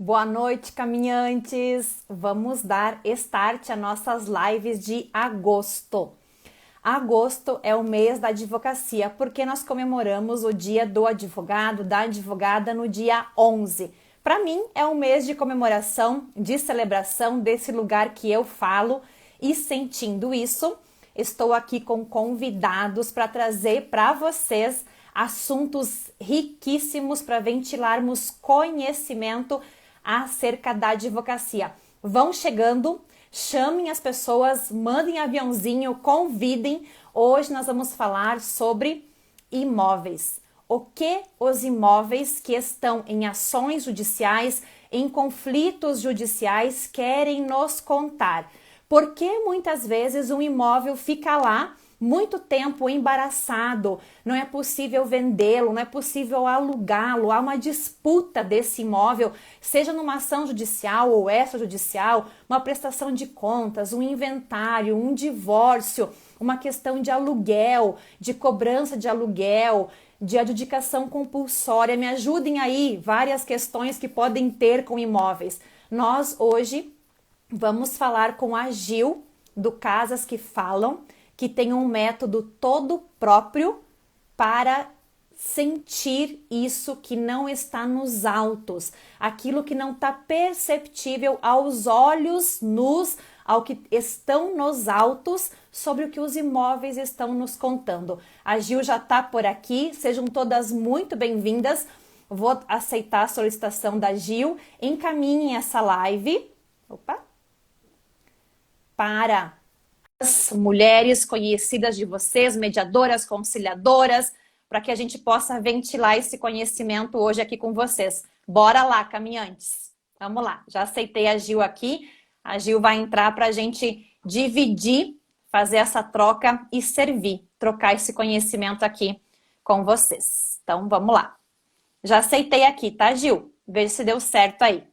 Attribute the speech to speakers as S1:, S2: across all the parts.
S1: Boa noite, caminhantes! Vamos dar start a nossas lives de agosto. Agosto é o mês da advocacia, porque nós comemoramos o dia do advogado, da advogada, no dia 11. Para mim, é um mês de comemoração, de celebração desse lugar que eu falo, e sentindo isso, estou aqui com convidados para trazer para vocês assuntos riquíssimos para ventilarmos conhecimento acerca da advocacia. Vão chegando, chamem as pessoas, mandem aviãozinho, convidem. Hoje nós vamos falar sobre imóveis. O que os imóveis que estão em ações judiciais, em conflitos judiciais, querem nos contar? Por que muitas vezes um imóvel fica lá muito tempo embaraçado, não é possível vendê-lo, não é possível alugá-lo, há uma disputa desse imóvel, seja numa ação judicial ou extrajudicial, uma prestação de contas, um inventário, um divórcio, uma questão de aluguel, de cobrança de aluguel, de adjudicação compulsória. Me ajudem aí, várias questões que podem ter com imóveis. Nós hoje vamos falar com a Gil, do Casas que Falam, que tem um método todo próprio para sentir isso que não está nos autos, aquilo que não está perceptível aos olhos nus, ao que estão nos autos, sobre o que os imóveis estão nos contando. A Gil já está por aqui, sejam todas muito bem-vindas. Vou aceitar a solicitação da Gil, encaminhem essa live para as mulheres conhecidas de vocês, mediadoras, conciliadoras, para que a gente possa ventilar esse conhecimento hoje aqui com vocês. Bora lá, caminhantes. Vamos lá. Já aceitei a Gil aqui. A Gil vai entrar para a gente dividir, fazer essa troca e servir, trocar esse conhecimento aqui com vocês. Então, vamos lá. Já aceitei aqui, tá, Gil? Veja se deu certo aí.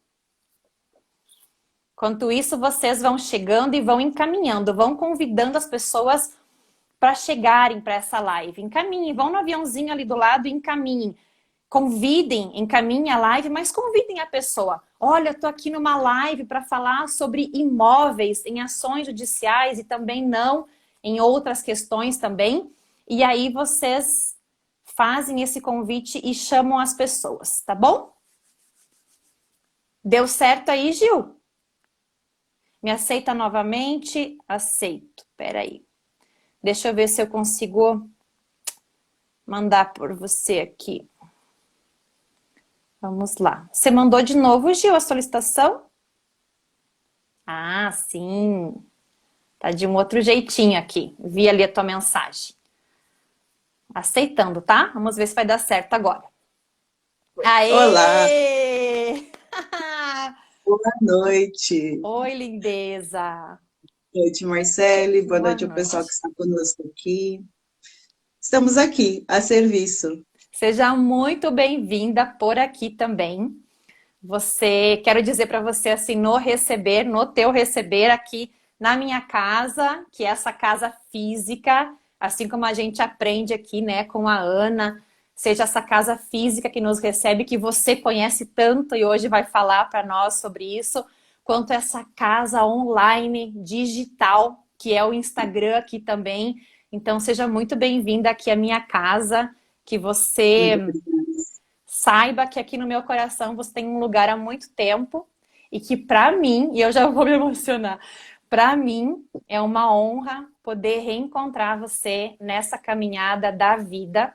S1: Enquanto isso, vocês vão chegando e vão encaminhando, vão convidando as pessoas para chegarem para essa live. Encaminhem, vão no aviãozinho ali do lado e encaminhem. Convidem, encaminhem a live, mas convidem a pessoa. Olha, eu estou aqui numa live para falar sobre imóveis em ações judiciais e também não em outras questões também. E aí vocês fazem esse convite e chamam as pessoas, tá bom? Deu certo aí, Gil? Me aceita novamente? Aceito. Peraí. Deixa eu ver se eu consigo mandar por você aqui. Vamos lá. Você mandou de novo, Gil, a solicitação? Ah, sim. Tá de um outro jeitinho aqui. Vi ali a tua mensagem. Aceitando, tá? Vamos ver se vai dar certo agora. Aê!
S2: Olá! Boa noite.
S1: Oi, lindeza.
S2: Boa noite, Marcele. Boa
S1: Boa
S2: noite ao pessoal que
S1: noite.
S2: está conosco aqui. Estamos aqui, a serviço.
S1: Seja muito bem-vinda por aqui também. Quero dizer para você assim, no teu receber aqui na minha casa, que é essa casa física, assim como a gente aprende aqui, né, com a Ana, seja essa casa física que nos recebe, que você conhece tanto e hoje vai falar para nós sobre isso, quanto essa casa online, digital, que é o Instagram aqui também. Então, seja muito bem-vinda aqui à minha casa, que você
S2: Muito obrigada.
S1: saiba que aqui no meu coração você tem um lugar há muito tempo e que para mim, e eu já vou me emocionar, para mim é uma honra poder reencontrar você nessa caminhada da vida,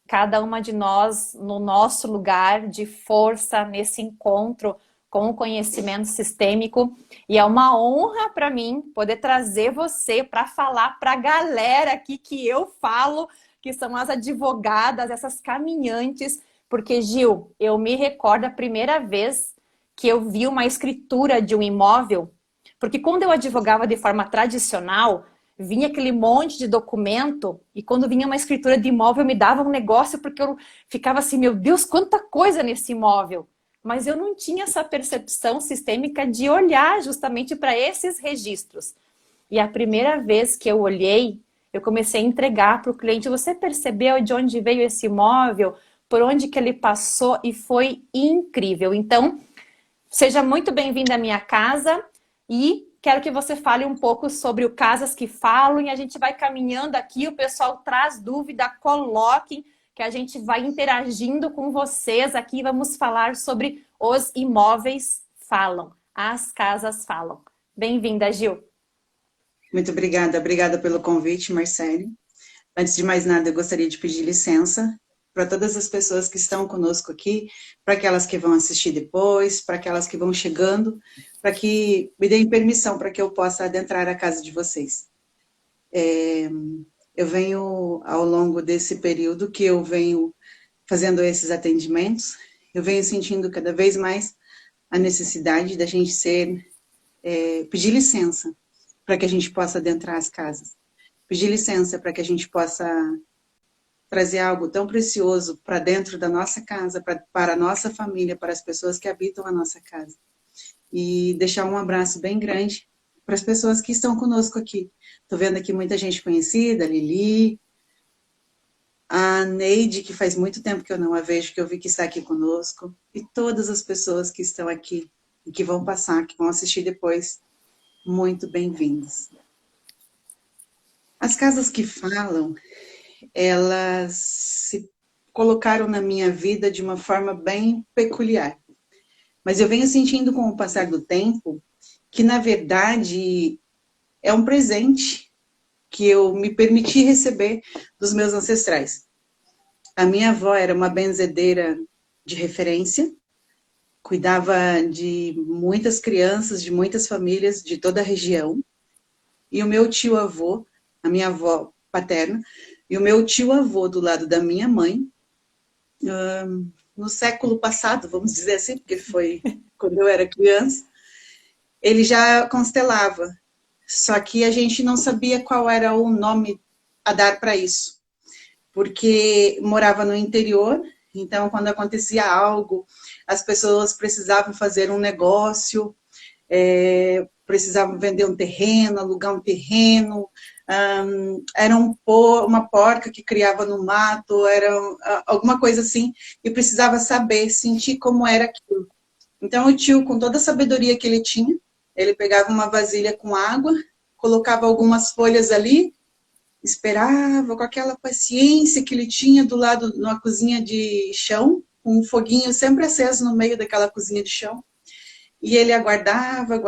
S1: cada uma de nós no nosso lugar de força, nesse encontro com o conhecimento sistêmico. E é uma honra para mim poder trazer você para falar para a galera aqui que eu falo, que são as advogadas, essas caminhantes. Porque, Gil, eu me recordo a primeira vez que eu vi uma escritura de um imóvel, porque quando eu advogava de forma tradicional, vinha aquele monte de documento, e quando vinha uma escritura de imóvel, me dava um negócio, porque eu ficava assim, meu Deus, quanta coisa nesse imóvel. Mas eu não tinha essa percepção sistêmica de olhar justamente para esses registros. E a primeira vez que eu olhei, eu comecei a entregar para o cliente, você percebeu de onde veio esse imóvel? Por onde que ele passou? E foi incrível. Então, Seja muito bem-vinda à minha casa e quero que você fale um pouco sobre o Casas que Falam e a gente vai caminhando aqui, o pessoal traz dúvida, coloquem, que a gente vai interagindo com vocês aqui, vamos falar sobre os imóveis falam, as casas falam. Bem-vinda, Gil.
S2: Muito obrigada pelo convite, Marcele. Antes de mais nada, eu gostaria de pedir licença para todas as pessoas que estão conosco aqui, para aquelas que vão assistir depois, para aquelas que vão chegando, para que me deem permissão para que eu possa adentrar a casa de vocês. Eu venho, ao longo desse período que eu venho fazendo esses atendimentos, eu venho sentindo cada vez mais a necessidade da gente pedir licença para que a gente possa adentrar as casas. Pedir licença para que a gente possa trazer algo tão precioso para dentro da nossa casa, para a nossa família, para as pessoas que habitam a nossa casa. E deixar um abraço bem grande para as pessoas que estão conosco aqui. Estou vendo aqui muita gente conhecida, a Lili, a Neide, que faz muito tempo que eu não a vejo, que eu vi que está aqui conosco, e todas as pessoas que estão aqui e que vão passar, que vão assistir depois, muito bem-vindos. As casas que falam, elas se colocaram na minha vida de uma forma bem peculiar. Mas eu venho sentindo com o passar do tempo que, na verdade, é um presente que eu me permiti receber dos meus ancestrais. A minha avó era uma benzedeira de referência, cuidava de muitas crianças, de muitas famílias de toda a região. E o meu tio-avô, a minha avó paterna, e o meu tio-avô do lado da minha mãe, no século passado, vamos dizer assim, porque foi quando eu era criança, ele já constelava. Só que a gente não sabia qual era o nome a dar para isso. Porque morava no interior, então quando acontecia algo, as pessoas precisavam fazer um negócio, precisavam vender um terreno, alugar um terreno, era uma porca que criava no mato, era alguma coisa assim, e precisava saber, sentir como era aquilo. Então o tio, com toda a sabedoria que ele tinha, ele pegava uma vasilha com água, colocava algumas folhas ali, esperava com aquela paciência que ele tinha do lado, numa cozinha de chão, com um foguinho sempre aceso no meio daquela cozinha de chão, e ele aguardava,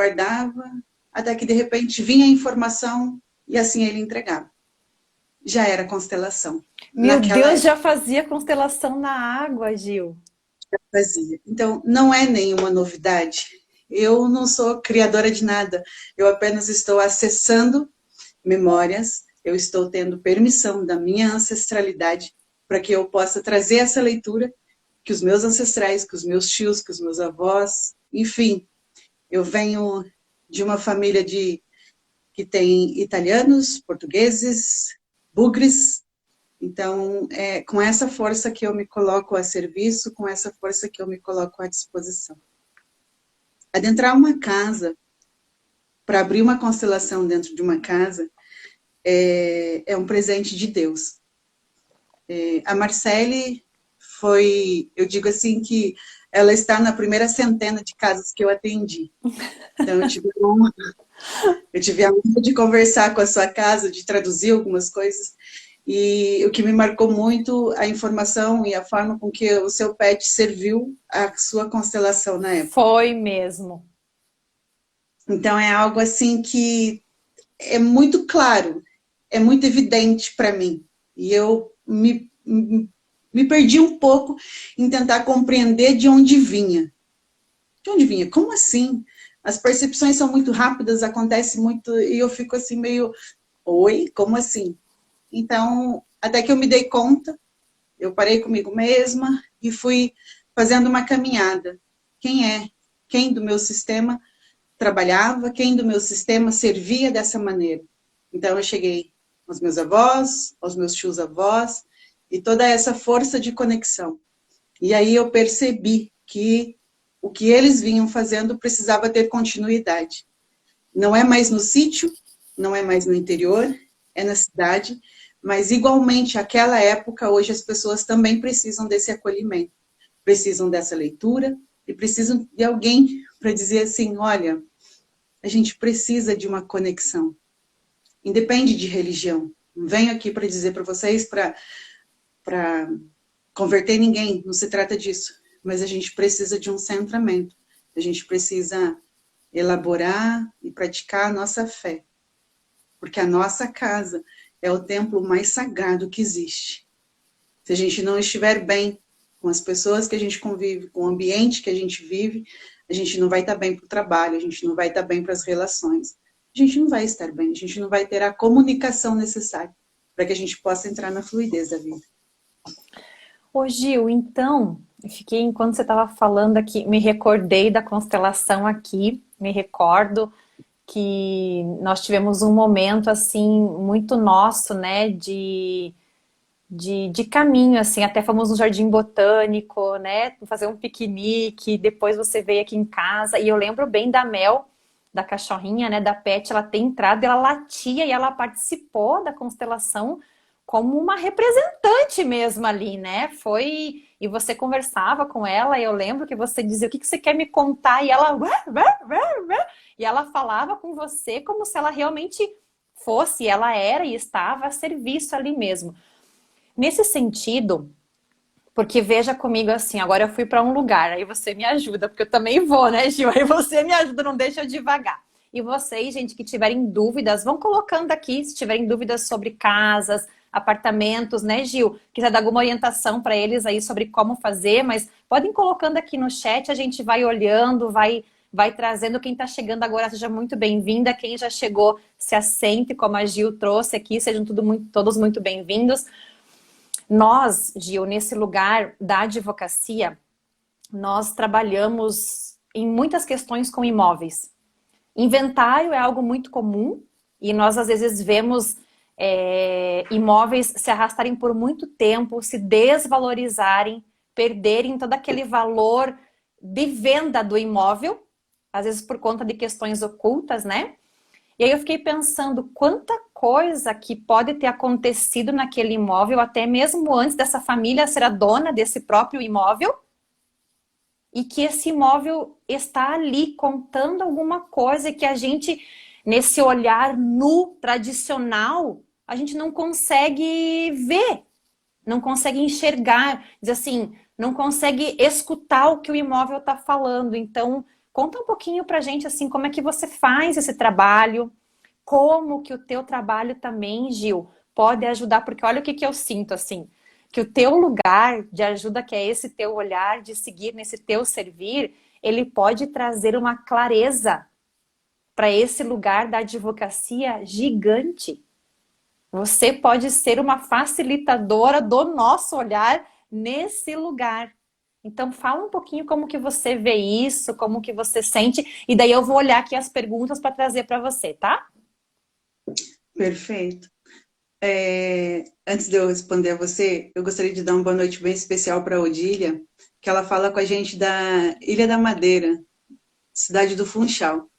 S2: até que de repente vinha a informação e assim ele entregava. Já era constelação.
S1: Meu Deus, já fazia constelação na água, Gil.
S2: Já fazia. Então, não é nenhuma novidade. Eu não sou criadora de nada. Eu apenas estou acessando memórias, eu estou tendo permissão da minha ancestralidade para que eu possa trazer essa leitura que os meus ancestrais, que os meus tios, que os meus avós, enfim, eu venho de uma família que tem italianos, portugueses, bugres, então é com essa força que eu me coloco a serviço, com essa força que eu me coloco à disposição. Adentrar uma casa, para abrir uma constelação dentro de uma casa, é um presente de Deus. A Marcele foi, eu digo assim, que ela está na primeira centena de casas que eu atendi. Então, eu tive a honra de conversar com a sua casa, de traduzir algumas coisas, e o que me marcou muito, a informação e a forma com que o seu pet serviu a sua constelação na época.
S1: Foi mesmo.
S2: Então, é algo assim que é muito claro, é muito evidente para mim. E eu me perdi um pouco em tentar compreender de onde vinha. De onde vinha? Como assim? As percepções são muito rápidas, acontece muito, e eu fico assim meio, oi, como assim? Então, até que eu me dei conta, eu parei comigo mesma e fui fazendo uma caminhada. Quem do meu sistema trabalhava, quem do meu sistema servia dessa maneira? Então, eu cheguei aos meus avós, aos meus tios-avós, e toda essa força de conexão. E aí eu percebi que o que eles vinham fazendo precisava ter continuidade. Não é mais no sítio, não é mais no interior, é na cidade, mas igualmente, aquela época, hoje as pessoas também precisam desse acolhimento, precisam dessa leitura e precisam de alguém para dizer assim, olha, a gente precisa de uma conexão. Independe de religião. Não venho aqui para dizer para vocês para converter ninguém, não se trata disso. Mas a gente precisa de um centramento. A gente precisa elaborar e praticar a nossa fé. Porque a nossa casa é o templo mais sagrado que existe. Se a gente não estiver bem com as pessoas que a gente convive, com o ambiente que a gente vive, a gente não vai estar bem para o trabalho, a gente não vai estar bem para as relações. A gente não vai estar bem, a gente não vai ter a comunicação necessária para que a gente possa entrar na fluidez da vida.
S1: Ô Gil, então, enquanto você estava falando aqui, me recordei da constelação aqui, me recordo que nós tivemos um momento, assim, muito nosso, né, de caminho, assim, até fomos no Jardim Botânico, né, fazer um piquenique, depois você veio aqui em casa, e eu lembro bem da Mel, da cachorrinha, né, da Pet, ela tem entrado, ela latia e ela participou da constelação como uma representante mesmo ali, né? Foi, e você conversava com ela, e eu lembro que você dizia, o que você quer me contar? E ela, e ela falava com você como se ela realmente fosse, ela era e estava a serviço ali mesmo. Nesse sentido, porque veja comigo assim, agora eu fui para um lugar, aí você me ajuda, porque eu também vou, né, Gil? Aí você me ajuda, não deixa eu devagar. E vocês, gente, que tiverem dúvidas, vão colocando aqui, se tiverem dúvidas sobre casas, apartamentos, né, Gil? Quiser dar alguma orientação para eles aí sobre como fazer, mas podem colocando aqui no chat, a gente vai olhando, vai trazendo. Quem está chegando agora, seja muito bem-vinda. Quem já chegou, se assente, como a Gil trouxe aqui, sejam todos muito bem-vindos. Nós, Gil, nesse lugar da advocacia, nós trabalhamos em muitas questões com imóveis. Inventário é algo muito comum e nós às vezes vemos imóveis se arrastarem por muito tempo, se desvalorizarem, perderem todo aquele valor de venda do imóvel, às vezes por conta de questões ocultas, né? E aí eu fiquei pensando quanta coisa que pode ter acontecido naquele imóvel, até mesmo antes dessa família ser a dona desse próprio imóvel, e que esse imóvel está ali contando alguma coisa que a gente, nesse olhar nu, tradicional, a gente não consegue ver, não consegue enxergar, diz assim, não consegue escutar o que o imóvel está falando. Então, conta um pouquinho pra gente, assim, como é que você faz esse trabalho, como que o teu trabalho também, Gil, pode ajudar, porque olha o que eu sinto, assim, que o teu lugar de ajuda, que é esse teu olhar de seguir nesse teu servir, ele pode trazer uma clareza para esse lugar da advocacia gigante. Você pode ser uma facilitadora do nosso olhar nesse lugar. Então fala um pouquinho como que você vê isso, como que você sente, e daí eu vou olhar aqui as perguntas para trazer para você, tá?
S2: Perfeito. Antes de eu responder a você, eu gostaria de dar uma boa noite bem especial para a Odília, que ela fala com a gente da Ilha da Madeira, cidade do Funchal.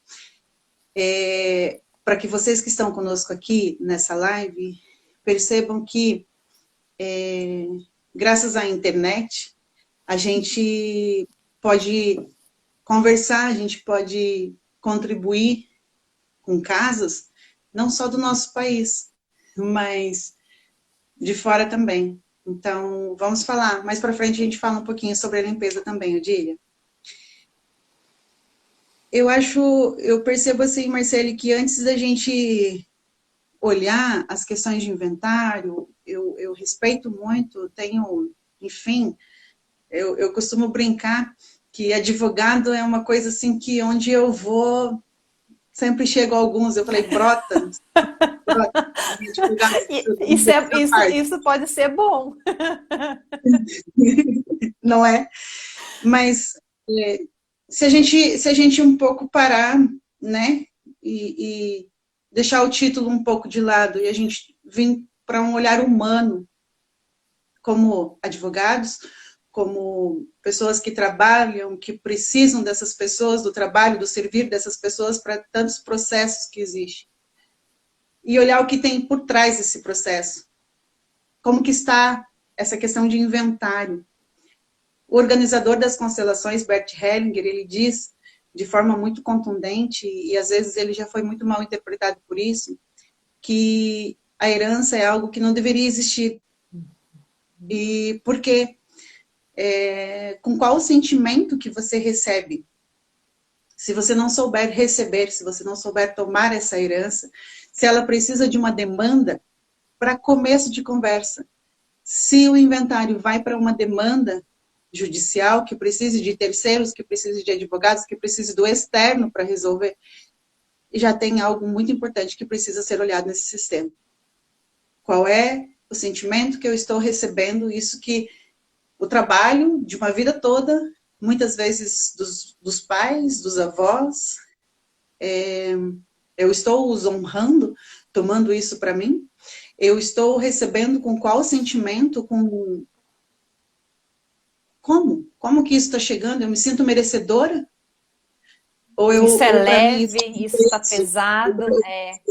S2: Para que vocês que estão conosco aqui nessa live percebam que, graças à internet, a gente pode conversar, a gente pode contribuir com casos, não só do nosso país, mas de fora também. Então, vamos falar. Mais para frente a gente fala um pouquinho sobre a limpeza também, Odília. Eu percebo assim, Marcele, que antes da gente olhar as questões de inventário, eu respeito muito, enfim, eu costumo brincar que advogado é uma coisa assim que onde eu vou, sempre chego a alguns, eu falei, brota.
S1: Isso pode ser bom.
S2: Não é? Mas se a gente um pouco parar, né, e deixar o título um pouco de lado e a gente vir para um olhar humano, como advogados, como pessoas que trabalham, que precisam dessas pessoas, do trabalho, do servir dessas pessoas para tantos processos que existem. E olhar o que tem por trás desse processo. Como que está essa questão de inventário. O organizador das constelações, Bert Hellinger, ele diz de forma muito contundente, e às vezes ele já foi muito mal interpretado por isso, que a herança é algo que não deveria existir. E por quê? Com qual sentimento que você recebe? Se você não souber receber, se você não souber tomar essa herança, se ela precisa de uma demanda, para começo de conversa, se o inventário vai para uma demanda judicial, que precise de terceiros, que precise de advogados, que precise do externo para resolver, já tem algo muito importante que precisa ser olhado nesse sistema. Qual é o sentimento que eu estou recebendo? Isso que o trabalho de uma vida toda, muitas vezes dos pais, dos avós, eu estou os honrando, tomando isso para mim? Eu estou recebendo com qual sentimento? Como que isso está chegando? Eu me sinto merecedora?
S1: Isso é
S2: Ou para mim
S1: leve, isso está pesado.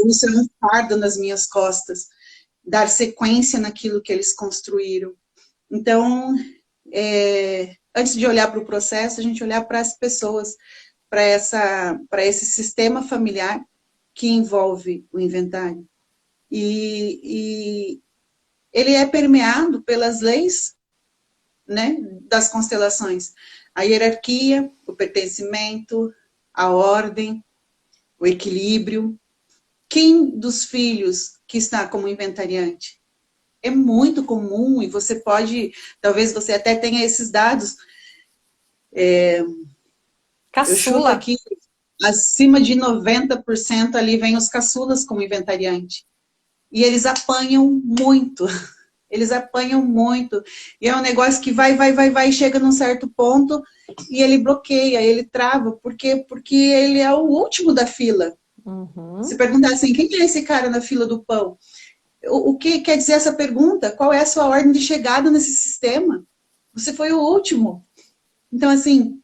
S2: isso é um fardo nas minhas costas, dar sequência naquilo que eles construíram. Então, antes de olhar para o processo, a gente olhar para as pessoas, para esse sistema familiar que envolve o inventário. E ele é permeado pelas leis, né, das constelações. A hierarquia, o pertencimento, a ordem, o equilíbrio. Quem dos filhos que está como inventariante? É muito comum, e você pode, talvez você até tenha esses dados. Eu chuto
S1: Caçula.
S2: aqui, acima de 90% ali vem os caçulas como inventariante. E eles apanham muito. Eles apanham muito. E é um negócio que vai, chega num certo ponto e ele bloqueia, ele trava. Por quê? Porque ele é o último da fila. Se perguntar assim, quem é esse cara na fila do pão? O que quer dizer essa pergunta? Qual é a sua ordem de chegada nesse sistema? Você foi o último. Então, assim,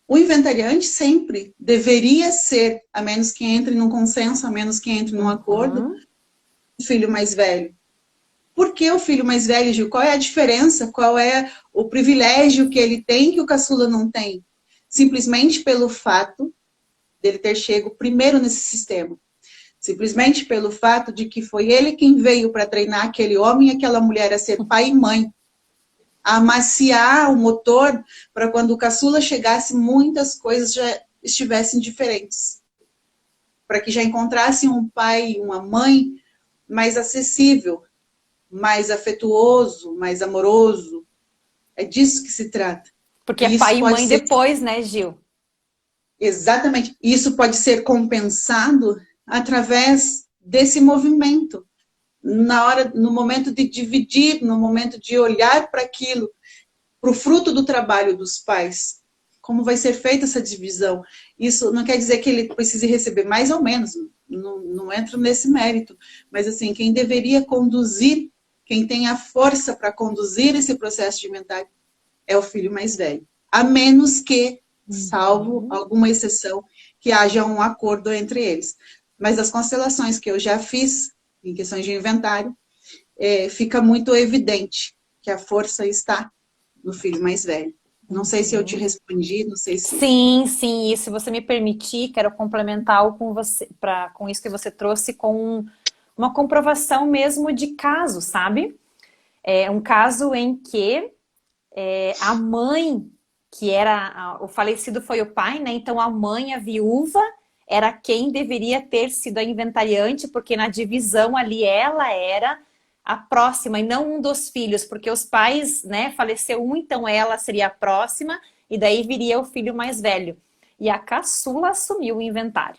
S2: o inventariante sempre deveria ser, a menos que entre num consenso, a menos que entre num acordo, o filho mais velho. Por que o filho mais velho, Gil? Qual é a diferença? Qual é o privilégio que ele tem que o caçula não tem? Simplesmente pelo fato dele ter chego primeiro nesse sistema. Simplesmente pelo fato de que foi ele quem veio para treinar aquele homem e aquela mulher a ser pai e mãe. A amaciar o motor para quando o caçula chegasse, muitas coisas já estivessem diferentes. Para que já encontrassem um pai e uma mãe mais acessível, mais afetuoso, mais amoroso. É disso que se trata.
S1: Porque é pai e mãe depois, né, Gil?
S2: Exatamente. Isso pode ser compensado através desse movimento. No momento de dividir, no momento de olhar para aquilo, para o fruto do trabalho dos pais. Como vai ser feita essa divisão? Isso não quer dizer que ele precise receber mais ou menos, não entro nesse mérito. Mas, assim, quem deveria conduzir, quem tem a força para conduzir esse processo de inventário é o filho mais velho. A menos que, salvo alguma exceção, que haja um acordo entre eles. Mas as constelações que eu já fiz, em questões de inventário, fica muito evidente que a força está no filho mais velho. Não sei se eu te respondi, não sei se...
S1: Sim, sim, e se você me permitir, quero complementar algo com você, com isso que você trouxe, com uma comprovação mesmo de caso, sabe? É um caso em que a mãe, que era, o falecido foi o pai, né? Então a mãe, a viúva, era quem deveria ter sido a inventariante, porque na divisão ali ela era a próxima e não um dos filhos, porque os pais, né, faleceu um, então ela seria a próxima e daí viria o filho mais velho. E a caçula assumiu o inventário.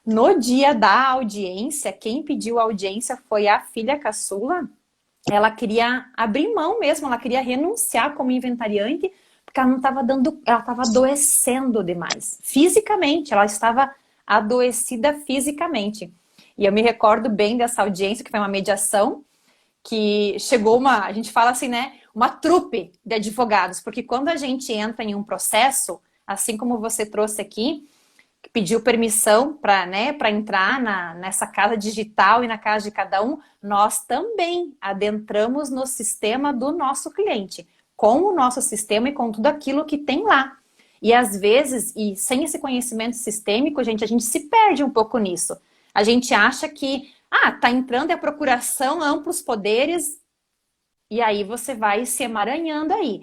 S1: No dia da audiência, quem pediu a audiência foi a filha caçula. Ela queria abrir mão mesmo, ela queria renunciar como inventariante, porque ela não estava dando, ela estava adoecendo demais. Fisicamente, ela estava adoecida fisicamente. E eu me recordo bem dessa audiência, que foi uma mediação, que chegou a gente fala assim, né, uma trupe de advogados, porque quando a gente entra em um processo, assim como você trouxe aqui, que pediu permissão para, né, para entrar nessa casa digital e na casa de cada um, nós também adentramos no sistema do nosso cliente, com o nosso sistema e com tudo aquilo que tem lá. E às vezes, e sem esse conhecimento sistêmico, gente, a gente se perde um pouco nisso. A gente acha que, tá entrando a procuração, amplos poderes, e aí você vai se emaranhando aí.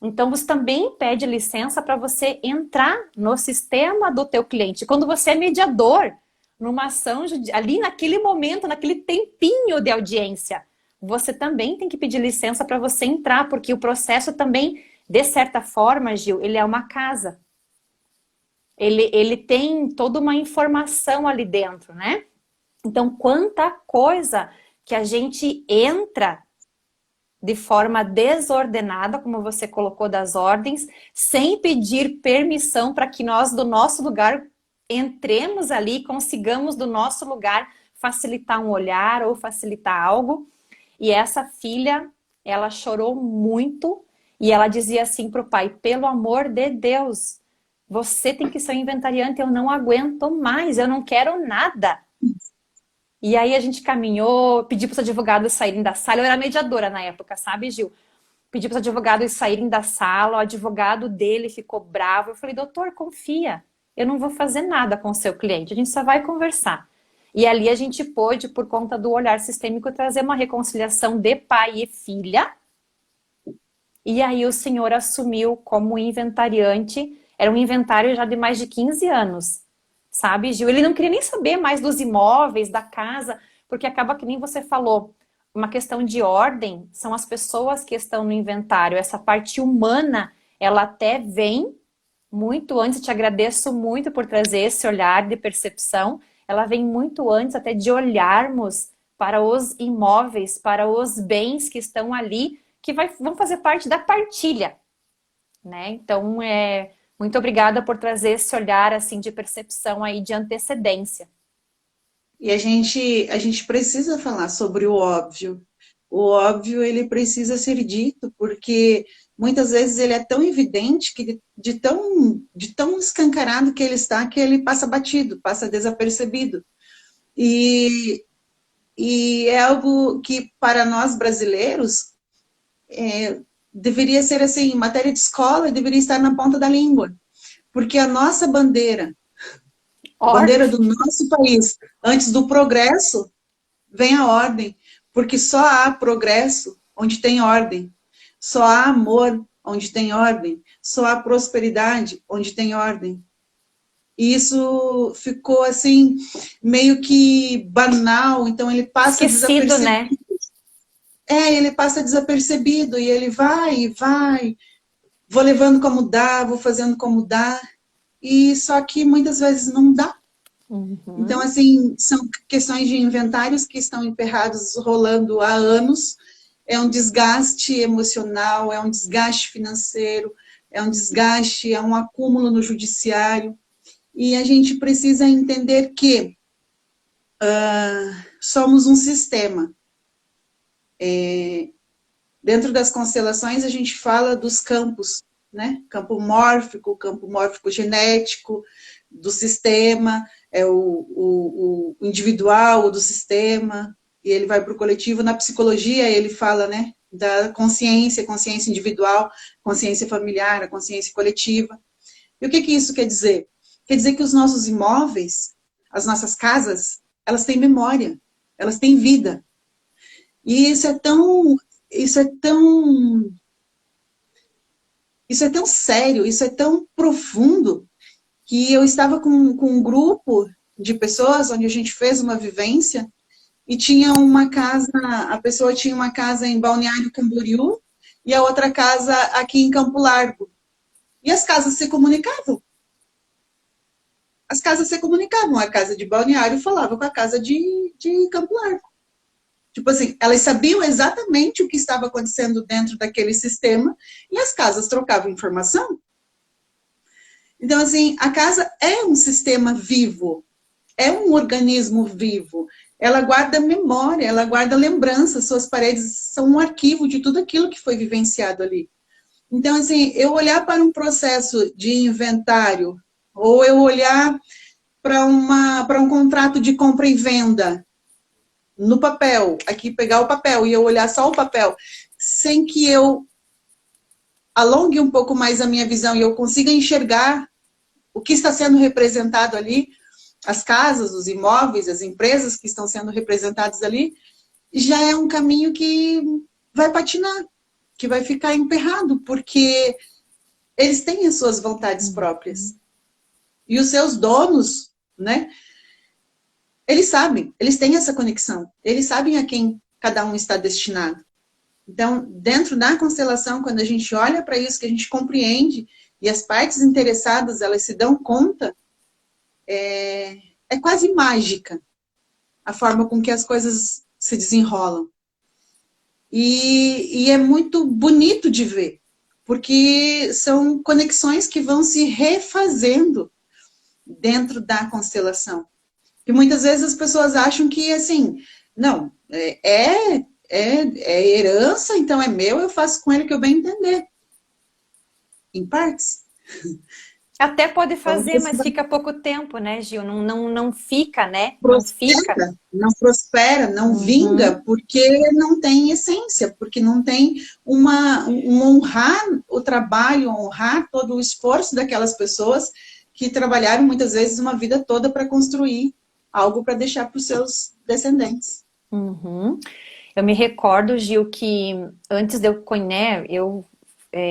S1: Então, você também pede licença para você entrar no sistema do teu cliente. Quando você é mediador numa ação, ali naquele momento, naquele tempinho de audiência, você também tem que pedir licença para você entrar, porque o processo também, de certa forma, Gil, ele é uma casa. Ele tem toda uma informação ali dentro, né? Então, quanta coisa que a gente entra de forma desordenada, como você colocou das ordens, sem pedir permissão para que nós, do nosso lugar, entremos ali, consigamos do nosso lugar facilitar um olhar ou facilitar algo. E essa filha, ela chorou muito e ela dizia assim para o pai: pelo amor de Deus, você tem que ser um inventariante, eu não aguento mais, eu não quero nada. E aí a gente caminhou, pedi para os advogados saírem da sala. Eu era mediadora na época, sabe, Gil? Pedi para os advogados saírem da sala, o advogado dele ficou bravo. Eu falei: doutor, confia, eu não vou fazer nada com o seu cliente, a gente só vai conversar. E ali a gente pôde, por conta do olhar sistêmico, trazer uma reconciliação de pai e filha. E aí o senhor assumiu como inventariante, era um inventário já de mais de 15 anos. Sabe, Gil? Ele não queria nem saber mais dos imóveis, da casa, porque acaba que nem você falou, uma questão de ordem, são as pessoas que estão no inventário. Essa parte humana, ela até vem muito antes, te agradeço muito por trazer esse olhar de percepção, ela vem muito antes até de olharmos para os imóveis, para os bens que estão ali, que vão fazer parte da partilha, né? Então, muito obrigada por trazer esse olhar assim de percepção aí de antecedência.
S2: E a gente precisa falar sobre o óbvio. O óbvio, ele precisa ser dito, porque muitas vezes ele é tão evidente, que de tão escancarado que ele está, que ele passa batido, passa desapercebido. E é algo que, para nós brasileiros, deveria ser assim, matéria de escola, deveria estar na ponta da língua. Porque a nossa bandeira, a bandeira do nosso país, antes do progresso, vem a ordem. Porque só há progresso onde tem ordem. Só há amor onde tem ordem. Só há prosperidade onde tem ordem. E isso ficou assim, meio que banal, então ele passa
S1: esquecido, né?
S2: Ele passa desapercebido e ele vai, vou levando como dá, vou fazendo como dá, e só que muitas vezes não dá.
S1: Uhum.
S2: Então, assim, são questões de inventários que estão emperrados, rolando há anos, é um desgaste emocional, é um desgaste financeiro, é um desgaste, é um acúmulo no judiciário, e a gente precisa entender que somos um sistema. Dentro das constelações, a gente fala dos campos, né? Campo mórfico genético do sistema, o individual do sistema, e ele vai para o coletivo. Na psicologia, ele fala, né, da consciência individual, consciência familiar, a consciência coletiva. E o que isso quer dizer? Quer dizer que os nossos imóveis, as nossas casas, elas têm memória, elas têm vida. E isso é tão sério, isso é tão profundo, que eu estava com um grupo de pessoas, onde a gente fez uma vivência, e tinha uma casa, a pessoa tinha uma casa em Balneário Camboriú, e a outra casa aqui em Campo Largo. E as casas se comunicavam. A casa de Balneário falava com a casa de Campo Largo. Tipo assim, elas sabiam exatamente o que estava acontecendo dentro daquele sistema e as casas trocavam informação. Então, assim, a casa é um sistema vivo, é um organismo vivo. Ela guarda memória, ela guarda lembrança, suas paredes são um arquivo de tudo aquilo que foi vivenciado ali. Então, assim, eu olhar para um processo de inventário, ou eu olhar para um contrato de compra e venda, no papel, aqui pegar o papel e eu olhar só o papel, sem que eu alongue um pouco mais a minha visão e eu consiga enxergar o que está sendo representado ali, as casas, os imóveis, as empresas que estão sendo representadas ali, já é um caminho que vai patinar, que vai ficar emperrado, porque eles têm as suas vontades próprias. E os seus donos, né? Eles sabem, eles têm essa conexão. Eles sabem a quem cada um está destinado. Então, dentro da constelação, quando a gente olha para isso, que a gente compreende, e as partes interessadas, elas se dão conta, é quase mágica a forma com que as coisas se desenrolam. E é muito bonito de ver, porque são conexões que vão se refazendo dentro da constelação. E muitas vezes as pessoas acham que, assim, não, é herança, então é meu, eu faço com ele o que eu bem entender. Em partes.
S1: Até pode fazer, mas fica pouco tempo, né, Gil? Não fica, né?
S2: Não prospera, não vinga, porque não tem essência, porque não tem um honrar o trabalho, honrar todo o esforço daquelas pessoas que trabalharam muitas vezes uma vida toda para construir algo para deixar para os seus descendentes.
S1: Eu me recordo, Gil, que antes de eu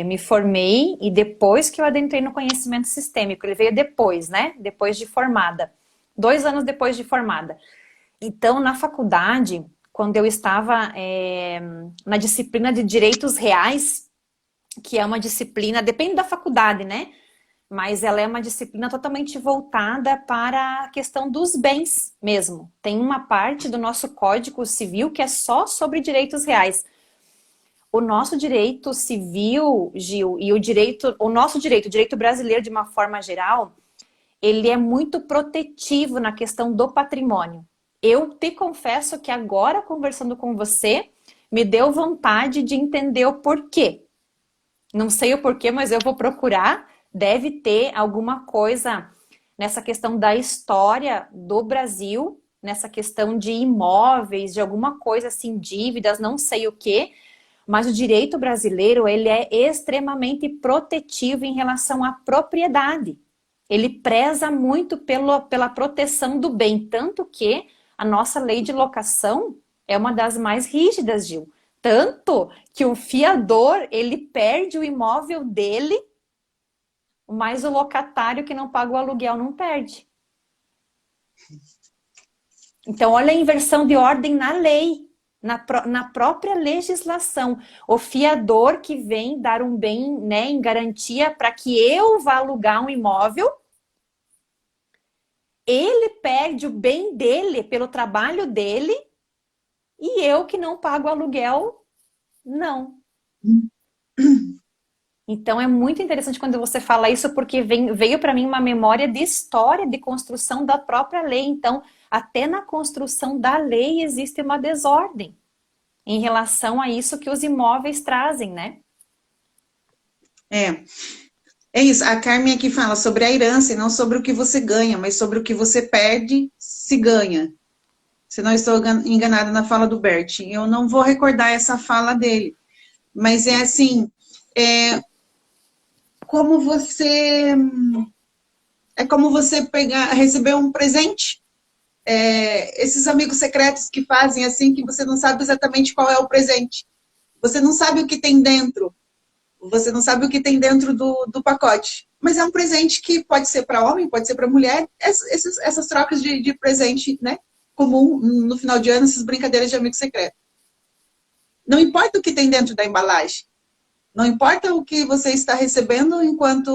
S1: me formei e depois que eu adentrei no conhecimento sistêmico, ele veio depois, né? Depois de formada. 2 anos depois de formada. Então, na faculdade, quando eu estava na disciplina de Direitos Reais, que é uma disciplina, depende da faculdade, né? Mas ela é uma disciplina totalmente voltada para a questão dos bens mesmo. Tem uma parte do nosso Código Civil que é só sobre direitos reais. O nosso direito civil, Gil, e o direito brasileiro de uma forma geral, ele é muito protetivo na questão do patrimônio. Eu te confesso que agora, conversando com você, me deu vontade de entender o porquê. Não sei o porquê, mas eu vou procurar. Deve ter alguma coisa nessa questão da história do Brasil, nessa questão de imóveis, de alguma coisa assim, dívidas, não sei o quê. Mas o direito brasileiro, ele é extremamente protetivo em relação à propriedade. Ele preza muito pela proteção do bem, tanto que a nossa lei de locação é uma das mais rígidas, Gil. Tanto que o fiador, ele perde o imóvel dele, mas o locatário que não paga o aluguel não perde. Então, olha a inversão de ordem na lei, na própria legislação. O fiador que vem dar um bem, né, em garantia para que eu vá alugar um imóvel, ele perde o bem dele pelo trabalho dele e eu que não pago o aluguel, não. Então é muito interessante quando você fala isso, porque veio para mim uma memória de história de construção da própria lei. Então, até na construção da lei existe uma desordem em relação a isso que os imóveis trazem, né?
S2: É isso. A Carmen aqui fala sobre a herança e não sobre o que você ganha, mas sobre o que você perde se ganha. Se não estou enganada na fala do Bert. Eu não vou recordar essa fala dele. Mas é assim, como você receber um presente. Esses amigos secretos que fazem assim, que você não sabe exatamente qual é o presente. Você não sabe o que tem dentro. Você não sabe o que tem dentro do pacote. Mas é um presente que pode ser para homem, pode ser para mulher. Essas trocas de presente, né? Comum no final de ano, essas brincadeiras de amigo secreto. Não importa o que tem dentro da embalagem. Não importa o que você está recebendo enquanto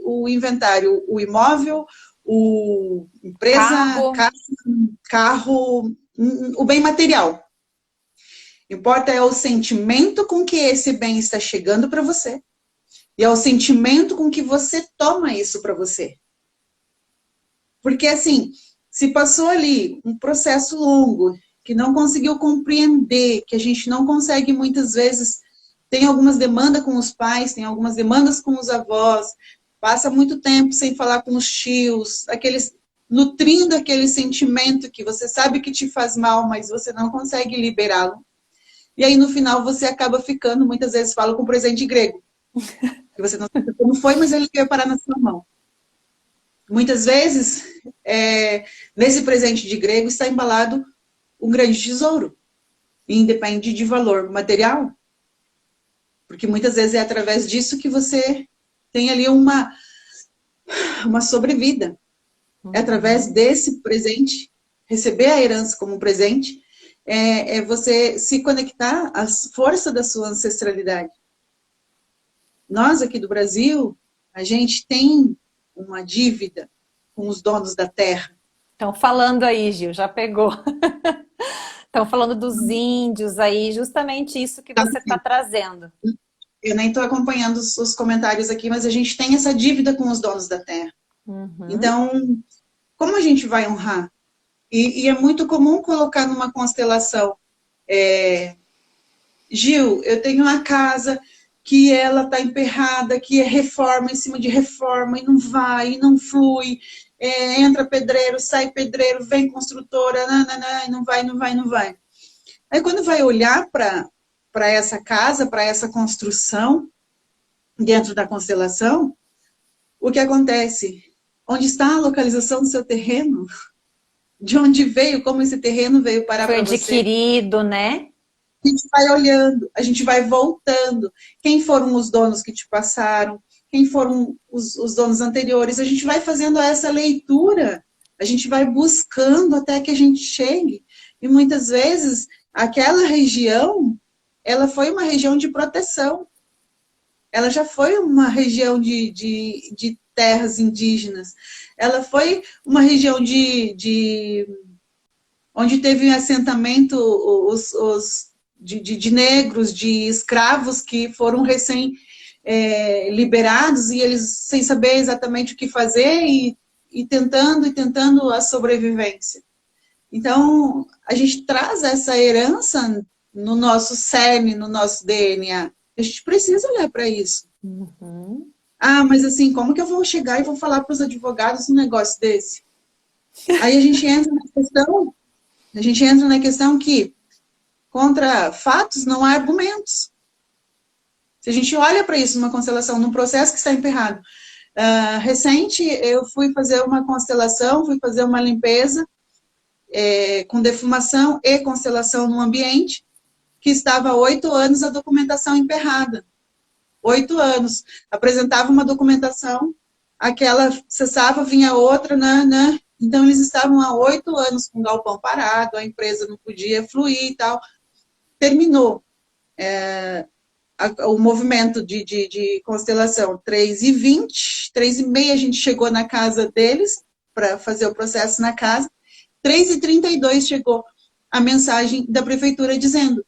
S2: o inventário, o imóvel, o empresa, carro, o bem material. Importa é o sentimento com que esse bem está chegando para você. E é o sentimento com que você toma isso para você. Porque assim, se passou ali um processo longo, que não conseguiu compreender, que a gente não consegue muitas vezes, tem algumas demandas com os pais, tem algumas demandas com os avós, passa muito tempo sem falar com os tios, nutrindo aquele sentimento que você sabe que te faz mal, mas você não consegue liberá-lo. E aí, no final, você acaba ficando, muitas vezes falo com presente grego. que você não sabe como foi, mas ele veio parar na sua mão. Muitas vezes, nesse presente de grego está embalado um grande tesouro, e independe de valor material, porque muitas vezes é através disso que você tem ali uma sobrevida. É através desse presente, receber a herança como um presente, é você se conectar às forças da sua ancestralidade. Nós aqui do Brasil, a gente tem uma dívida com os donos da terra.
S1: Estão falando aí, Gil, já pegou. Estão falando dos índios aí, justamente isso que você está trazendo.
S2: Eu nem estou acompanhando os comentários aqui, mas a gente tem essa dívida com os donos da terra. Então, como a gente vai honrar? E é muito comum colocar numa constelação. Gil, eu tenho uma casa que ela está emperrada, que é reforma em cima de reforma, e não vai, e não flui. Entra pedreiro, sai pedreiro, vem construtora, e não vai, não vai, não vai. Aí quando vai olhar para essa casa, para essa construção, dentro da constelação, o que acontece? Onde está a localização do seu terreno? De onde veio, como esse terreno veio parar para você?
S1: Foi adquirido, né?
S2: A gente vai olhando, a gente vai voltando. Quem foram os donos que te passaram? Quem foram os donos anteriores? A gente vai fazendo essa leitura, a gente vai buscando até que a gente chegue. E muitas vezes, aquela região, ela foi uma região de proteção. Ela já foi uma região de terras indígenas. Ela foi uma região onde teve assentamento de negros, de escravos que foram liberados e eles sem saber exatamente o que fazer e tentando a sobrevivência. Então, a gente traz essa herança no nosso cerne, no nosso DNA. A gente precisa olhar para isso. Ah, mas assim, como que eu vou chegar e vou falar para os advogados um negócio desse? Aí a gente entra na questão que contra fatos não há argumentos. Se a gente olha para isso numa constelação, num processo que está emperrado. Recente, eu fui fazer uma constelação, fui fazer uma limpeza com defumação e constelação no ambiente, que estava há 8 anos a documentação emperrada. 8 anos. Apresentava uma documentação, aquela cessava, vinha outra, Então, eles estavam há 8 anos com o galpão parado, a empresa não podia fluir e tal. Terminou o movimento de constelação 3h20, 3h30 a gente chegou na casa deles para fazer o processo na casa. 3h32 chegou a mensagem da prefeitura dizendo: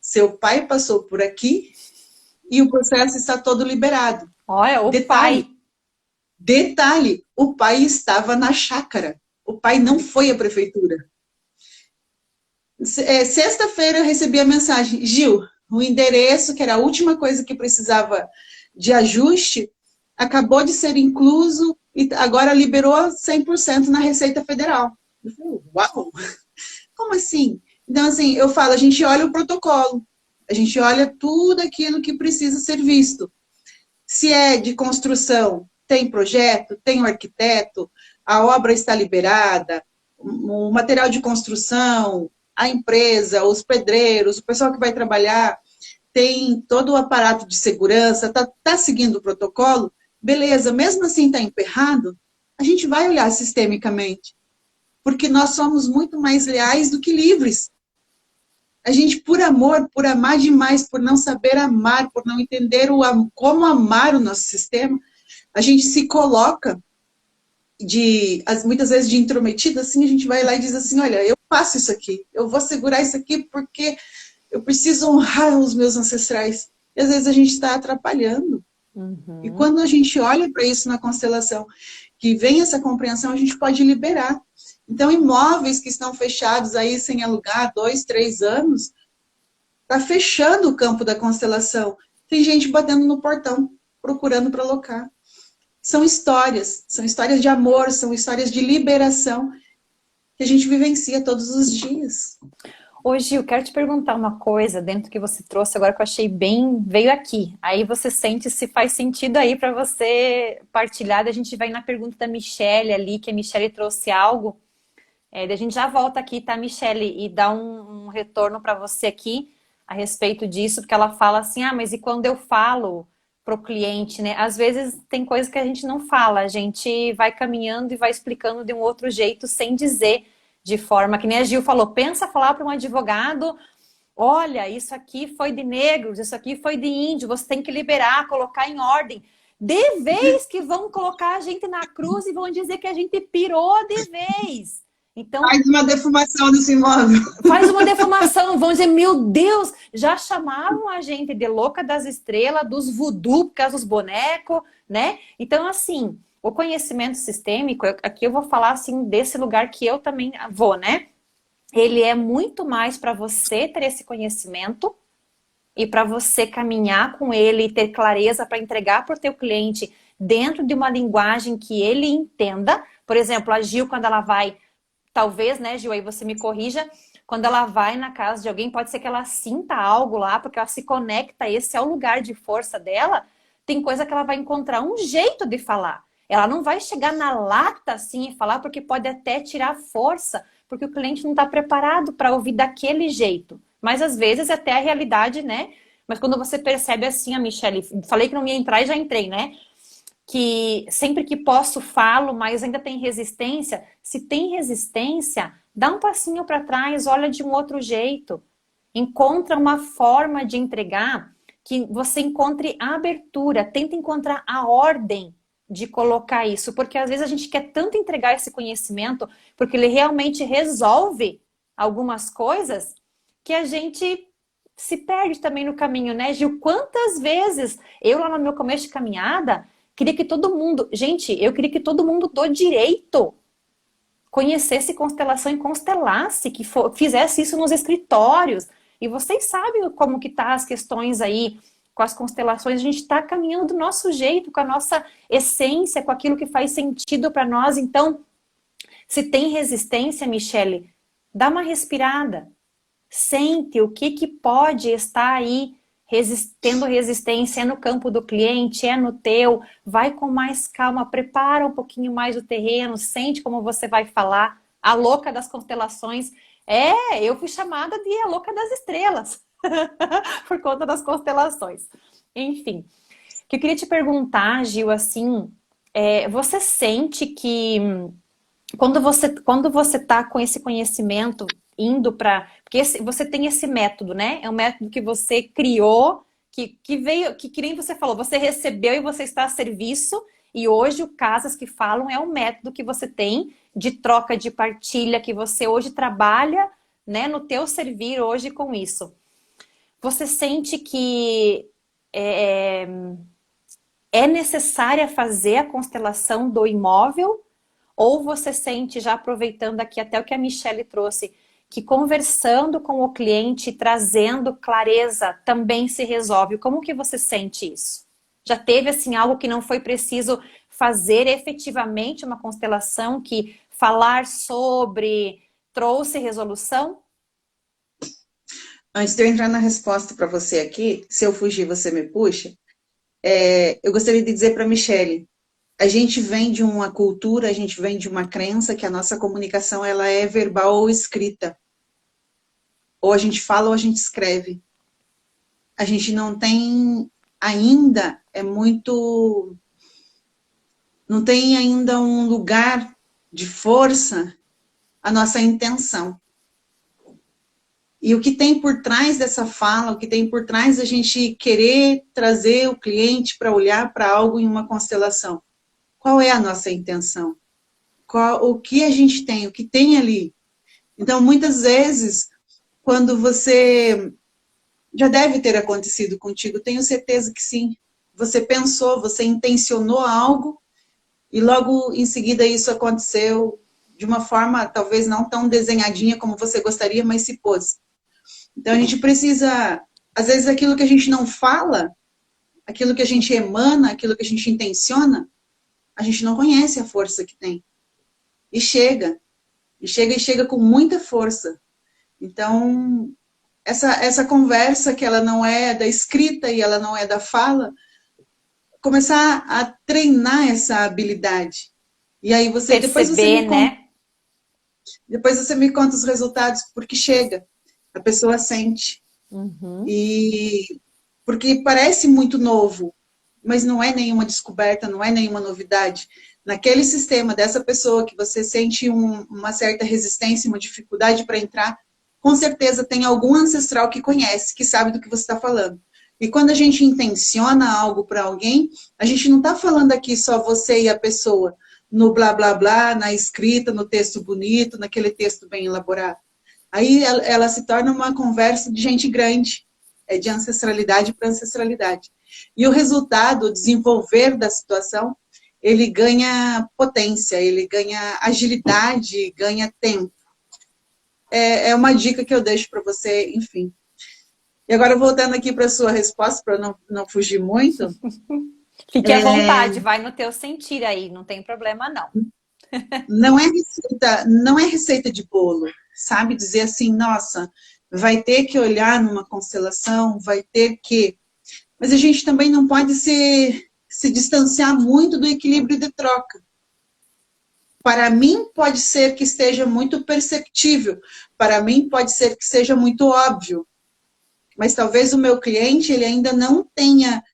S2: seu pai passou por aqui e o processo está todo liberado.
S1: Olha, o
S2: Detalhe,
S1: pai.
S2: Detalhe, o pai estava na chácara. O pai não foi à prefeitura. Sexta-feira eu recebi a mensagem: Gil, o endereço, que era a última coisa que precisava de ajuste, acabou de ser incluso e agora liberou 100% na Receita Federal. Eu falei, uau! Como assim? Então, assim, eu falo, a gente olha o protocolo, a gente olha tudo aquilo que precisa ser visto. Se é de construção, tem projeto, tem o arquiteto, a obra está liberada, o material de construção, a empresa, os pedreiros, o pessoal que vai trabalhar, tem todo o aparato de segurança, está seguindo o protocolo, beleza, mesmo assim está emperrado, a gente vai olhar sistemicamente, porque nós somos muito mais leais do que livres. A gente, por amor, por amar demais, por não saber amar, por não entender como amar o nosso sistema, a gente se coloca muitas vezes de intrometida, assim, a gente vai lá e diz assim, olha, eu faço isso aqui, eu vou segurar isso aqui porque eu preciso honrar os meus ancestrais. E às vezes a gente está atrapalhando. E quando a gente olha para isso na constelação, que vem essa compreensão, a gente pode liberar. Então, imóveis que estão fechados aí sem alugar 2, 3 anos, está fechando o campo da constelação. Tem gente batendo no portão, procurando para alocar. São histórias de amor, são histórias de liberação que a gente vivencia todos os dias.
S1: Ô Gil, quero te perguntar uma coisa dentro do que você trouxe agora que eu achei bem, veio aqui. Aí você sente se faz sentido aí para você partilhar. Daí a gente vai na pergunta da Michelle ali, que a Michelle trouxe algo. Daí a gente já volta aqui, tá, Michelle, e dá um retorno para você aqui a respeito disso, porque ela fala assim, ah, mas e quando eu falo pro cliente, né? Às vezes tem coisas que a gente não fala, a gente vai caminhando e vai explicando de um outro jeito sem dizer de forma que nem a Gil falou, pensa falar para um advogado, olha, isso aqui foi de negros, isso aqui foi de índio, você tem que liberar, colocar em ordem. De vez que vão colocar a gente na cruz e vão dizer que a gente pirou de vez. Então,
S2: Faz uma defumação desse imóvel.
S1: faz uma deformação, vão dizer, meu Deus, já chamavam a gente de louca das estrelas, dos voodoo, por causa dos bonecos, né? Então, assim, o conhecimento sistêmico, aqui eu vou falar, assim, desse lugar que eu também vou, né? Ele é muito mais para você ter esse conhecimento e para você caminhar com ele e ter clareza para entregar para o teu cliente dentro de uma linguagem que ele entenda. Por exemplo, a Gil, quando ela vai, talvez, né, Gil, aí você me corrija, quando ela vai na casa de alguém, pode ser que ela sinta algo lá, porque ela se conecta, esse é o lugar de força dela, tem coisa que ela vai encontrar um jeito de falar. Ela não vai chegar na lata assim e falar, porque pode até tirar força, porque o cliente não está preparado para ouvir daquele jeito. Mas às vezes até a realidade, né? Mas quando você percebe assim, a Michelle, falei que não ia entrar e já entrei, né? Que sempre que posso falo, mas ainda tem resistência. Se tem resistência, dá um passinho para trás, olha de um outro jeito. Encontra uma forma de entregar que você encontre a abertura, tenta encontrar a ordem de colocar isso, porque às vezes a gente quer tanto entregar esse conhecimento, porque ele realmente resolve algumas coisas, que a gente se perde também no caminho, né, Gil? Quantas vezes eu lá no meu começo de caminhada queria que todo mundo, gente, eu queria que todo mundo do direito conhecesse constelação e constelasse, que fizesse isso nos escritórios. E vocês sabem como que tá as questões aí com as constelações, a gente está caminhando do nosso jeito, com a nossa essência, com aquilo que faz sentido para nós. Então, se tem resistência, Michele, dá uma respirada. Sente o que pode estar aí tendo resistência, é no campo do cliente, é no teu, vai com mais calma, prepara um pouquinho mais o terreno, sente como você vai falar. A louca das constelações, eu fui chamada de a louca das estrelas, por conta das constelações. Enfim, o que eu queria te perguntar, Gil, assim, você sente que quando você tá com esse conhecimento indo para... Porque você tem esse método, né? É um método que você criou, que veio, que nem você falou, você recebeu e você está a serviço, e hoje o Casas que Falam é um método que você tem de troca, de partilha, que você hoje trabalha, né, no teu servir hoje com isso. Você sente que é necessária fazer a constelação do imóvel? Ou você sente, já aproveitando aqui até o que a Michelle trouxe, que conversando com o cliente, trazendo clareza, também se resolve? Como que você sente isso? Já teve assim algo que não foi preciso fazer efetivamente uma constelação, que falar sobre trouxe resolução?
S2: Antes de eu entrar na resposta para você aqui, se eu fugir, você me puxa. Eu gostaria de dizer para a Michelle, a gente vem de uma cultura, a gente vem de uma crença que a nossa comunicação ela é verbal ou escrita. Ou a gente fala ou a gente escreve. A gente não tem ainda, não tem ainda um lugar de força a nossa intenção. E o que tem por trás dessa fala, o que tem por trás da gente querer trazer o cliente para olhar para algo em uma constelação? Qual é a nossa intenção? O que a gente tem, o que tem ali? Então, muitas vezes, quando você... Já deve ter acontecido contigo, tenho certeza que sim. Você pensou, você intencionou algo e logo em seguida isso aconteceu de uma forma talvez não tão desenhadinha como você gostaria, mas se pôs. Então, a gente precisa... Às vezes, aquilo que a gente não fala, aquilo que a gente emana, aquilo que a gente intenciona, a gente não conhece a força que tem. E chega com muita força. Então, essa conversa que ela não é da escrita e ela não é da fala, começar a treinar essa habilidade. E aí
S1: Perceber, né?
S2: depois você me conta os resultados, porque chega, a pessoa sente.
S1: Uhum.
S2: E porque parece muito novo, mas não é nenhuma descoberta, não é nenhuma novidade. Naquele sistema dessa pessoa que você sente uma certa resistência, uma dificuldade para entrar, com certeza tem algum ancestral que conhece, que sabe do que você está falando. E quando a gente intenciona algo para alguém, a gente não está falando aqui só você e a pessoa, no blá blá blá, na escrita, no texto bonito, naquele texto bem elaborado. Aí ela se torna uma conversa de gente grande, de ancestralidade para ancestralidade. E o resultado, o desenvolver da situação, ele ganha potência, ele ganha agilidade, ganha tempo. É uma dica que eu deixo para você, enfim. E agora, voltando aqui para a sua resposta, para não fugir muito.
S1: Fique à vontade, vai no teu sentir aí, não tem problema não.
S2: Não é receita de bolo, sabe? Dizer assim, nossa, vai ter que olhar numa constelação, vai ter que. Mas a gente também não pode se distanciar muito do equilíbrio de troca. Para mim, pode ser que esteja muito perceptível, para mim, pode ser que seja muito óbvio, mas talvez o meu cliente ele ainda não tenha,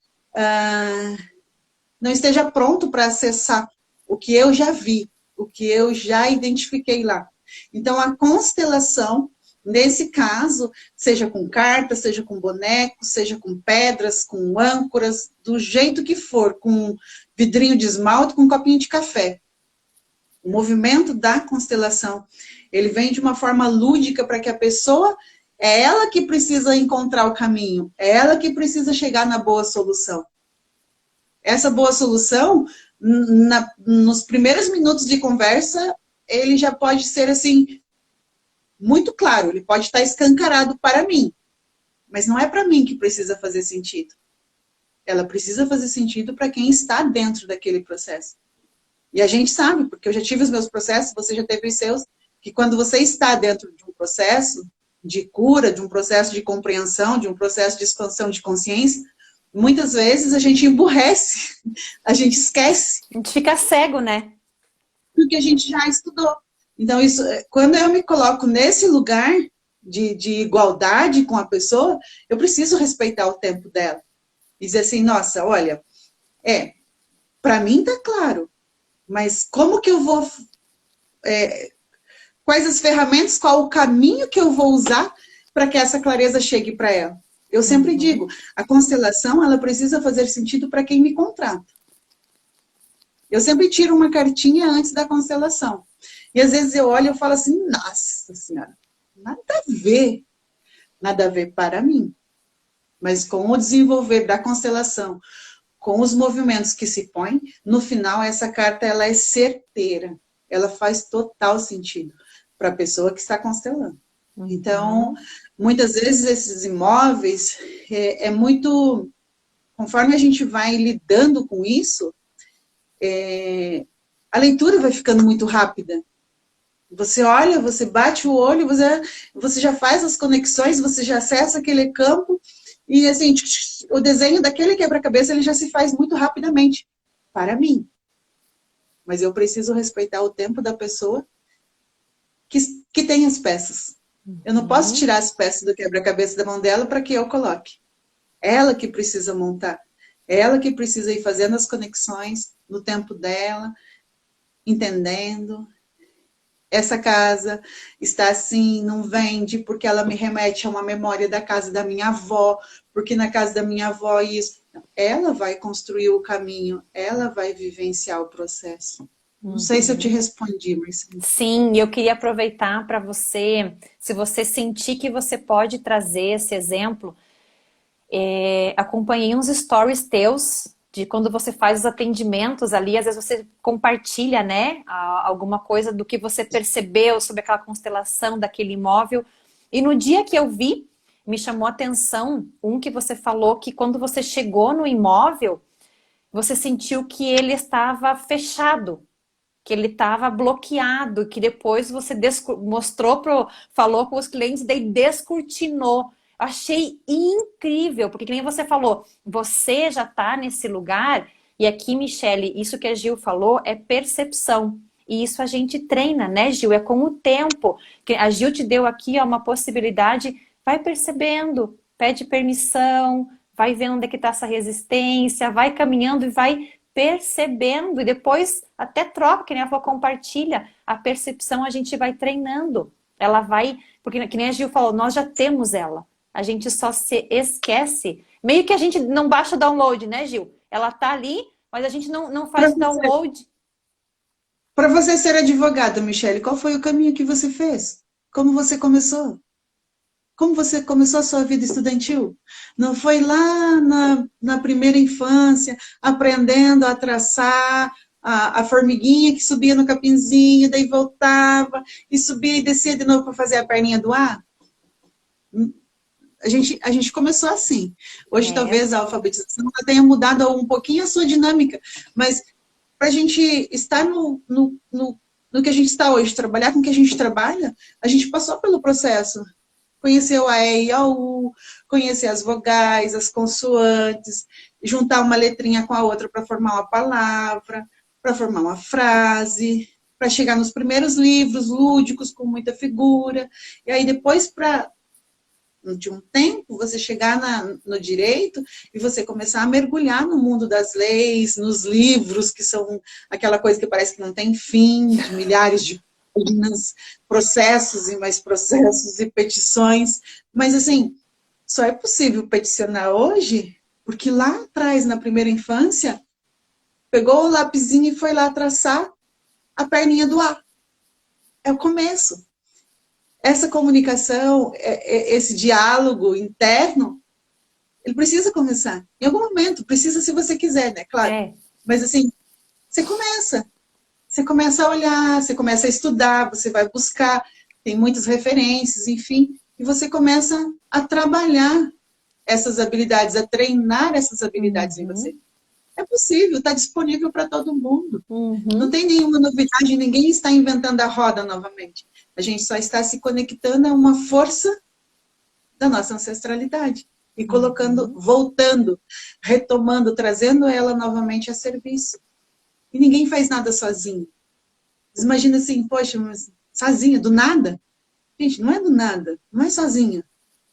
S2: não esteja pronto para acessar o que eu já vi, o que eu já identifiquei lá. Então, a constelação, nesse caso, seja com cartas, seja com bonecos, seja com pedras, com âncoras, do jeito que for, com vidrinho de esmalte, com um copinho de café. O movimento da constelação, ele vem de uma forma lúdica para que a pessoa, é ela que precisa encontrar o caminho, é ela que precisa chegar na boa solução. Essa boa solução, nos primeiros minutos de conversa, ele já pode ser assim, muito claro, ele pode estar escancarado para mim, mas não é para mim que precisa fazer sentido. Ela precisa fazer sentido para quem está dentro daquele processo. E a gente sabe, porque eu já tive os meus processos, você já teve os seus, que quando você está dentro de um processo de cura, de um processo de compreensão, de um processo de expansão de consciência, muitas vezes a gente emburrece, a gente esquece.
S1: A gente fica cego, né?
S2: Do que a gente já estudou. Então, isso, quando eu me coloco nesse lugar de igualdade com a pessoa, eu preciso respeitar o tempo dela. E dizer assim, nossa, olha, para mim tá claro, mas como que eu vou... quais as ferramentas, qual o caminho que eu vou usar para que essa clareza chegue para ela? Eu sempre digo, a constelação, ela precisa fazer sentido para quem me contrata. Eu sempre tiro uma cartinha antes da constelação. E às vezes eu olho e falo assim, nossa senhora, nada a ver para mim. Mas com o desenvolver da constelação, com os movimentos que se põem, no final essa carta ela é certeira. Ela faz total sentido para a pessoa que está constelando. Então, muitas vezes esses imóveis é muito... Conforme a gente vai lidando com isso, a leitura vai ficando muito rápida. Você olha, você bate o olho, você já faz as conexões, você já acessa aquele campo, e assim, o desenho daquele quebra-cabeça ele já se faz muito rapidamente, para mim. Mas eu preciso respeitar o tempo da pessoa que tem as peças. Eu não posso tirar as peças do quebra-cabeça da mão dela para que eu coloque. Ela que precisa montar. Ela que precisa ir fazendo as conexões no tempo dela, entendendo. Essa casa está assim, não vende, porque ela me remete a uma memória da casa da minha avó, porque na casa da minha avó isso. Ela vai construir o caminho, ela vai vivenciar o processo. Não sei se eu te respondi, mas...
S1: Sim, eu queria aproveitar para você, se você sentir que você pode trazer esse exemplo, acompanhei uns stories teus de quando você faz os atendimentos ali, às vezes você compartilha, né, alguma coisa do que você percebeu sobre aquela constelação daquele imóvel. E no dia que eu vi, me chamou a atenção que você falou que quando você chegou no imóvel, você sentiu que ele estava fechado. que ele estava bloqueado, que depois você mostrou, falou com os clientes, daí descortinou. Achei incrível, porque que nem você falou, você já está nesse lugar, e aqui, Michele, isso que a Gil falou é percepção. E isso a gente treina, né, Gil? É com o tempo. Que a Gil te deu aqui ó, uma possibilidade, vai percebendo, pede permissão, vai vendo onde é que está essa resistência, vai caminhando e vai percebendo. E depois até troca, que nem a avó compartilha. A percepção a gente vai treinando. Ela vai, porque que nem a Gil falou, nós já temos ela. A gente só se esquece. Meio que a gente não baixa o download, né, Gil? Ela tá ali, mas a gente não faz o download.
S2: Para você ser advogada, Michele, qual foi o caminho que você fez? Como você começou? Como você começou a sua vida estudantil? Não foi lá na primeira infância, aprendendo a traçar a formiguinha que subia no capinzinho, daí voltava, e subia e descia de novo para fazer a perninha do ar? A gente começou assim. Hoje, talvez, a alfabetização tenha mudado um pouquinho a sua dinâmica, mas para a gente estar no que a gente está hoje, trabalhar com o que a gente trabalha, a gente passou pelo processo. Conheceu a E e a U, conhecer as vogais, as consoantes, juntar uma letrinha com a outra para formar uma palavra, para formar uma frase, para chegar nos primeiros livros lúdicos com muita figura, e aí depois de um tempo, você chegar no direito e você começar a mergulhar no mundo das leis, nos livros, que são aquela coisa que parece que não tem fim, de milhares de páginas, processos e mais processos e petições. Mas, assim, só é possível peticionar hoje porque lá atrás, na primeira infância, pegou o lapisinho e foi lá traçar a perninha do A. É o começo. Essa comunicação, esse diálogo interno, ele precisa começar. Em algum momento, precisa se você quiser, né? Claro. Mas assim, você começa. Você começa a olhar, você começa a estudar, você vai buscar, tem muitas referências, enfim, e você começa a trabalhar essas habilidades, a treinar essas habilidades em você. É possível, está disponível para todo mundo. Não tem nenhuma novidade, ninguém está inventando a roda novamente. A gente só está se conectando a uma força da nossa ancestralidade e colocando, voltando, retomando, trazendo ela novamente a serviço. E ninguém faz nada sozinho. Imagina assim, poxa, mas sozinha, do nada? Gente, não é do nada, não é sozinha.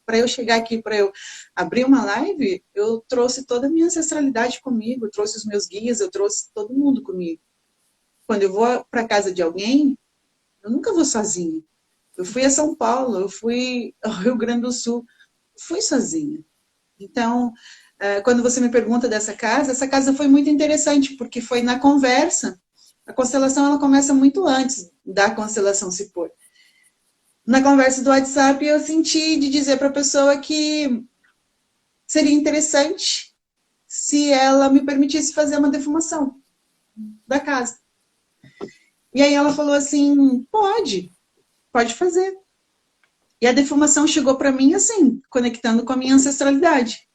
S2: Para eu chegar aqui, para eu abrir uma live, eu trouxe toda a minha ancestralidade comigo, eu trouxe os meus guias, eu trouxe todo mundo comigo. Quando eu vou para casa de alguém, eu nunca vou sozinha. Eu fui a São Paulo, eu fui ao Rio Grande do Sul, fui sozinha. Então, quando você me pergunta dessa casa, essa casa foi muito interessante, porque foi na conversa. A constelação, ela começa muito antes da constelação se pôr. Na conversa do WhatsApp, eu senti de dizer para a pessoa que seria interessante se ela me permitisse fazer uma defumação da casa. E aí ela falou assim, pode fazer. E a defumação chegou para mim assim, conectando com a minha ancestralidade.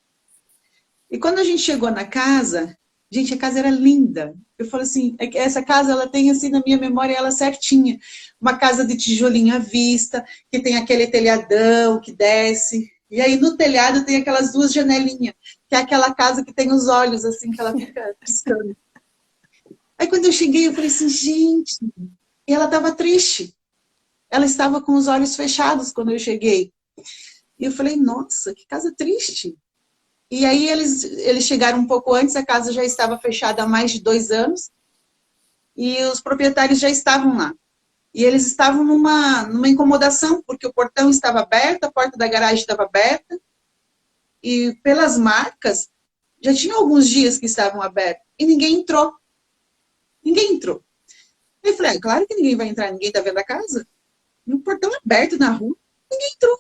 S2: E quando a gente chegou na casa, gente, a casa era linda. Eu falo assim, essa casa, ela tem assim na minha memória, ela certinha. Uma casa de tijolinho à vista, que tem aquele telhadão que desce. E aí no telhado tem aquelas duas janelinhas, que é aquela casa que tem os olhos assim, que ela fica piscando. Aí quando eu cheguei, eu falei assim, gente, e ela estava triste. Ela estava com os olhos fechados quando eu cheguei. E eu falei, nossa, que casa triste. E aí eles chegaram um pouco antes, a casa já estava fechada há mais de 2 anos. E os proprietários já estavam lá. E eles estavam numa incomodação, porque o portão estava aberto, a porta da garagem estava aberta. E pelas marcas, já tinha alguns dias que estavam abertos. E ninguém entrou. Ninguém entrou. Eu falei, claro que ninguém vai entrar, ninguém está vendo a casa. No portão aberto na rua, ninguém entrou.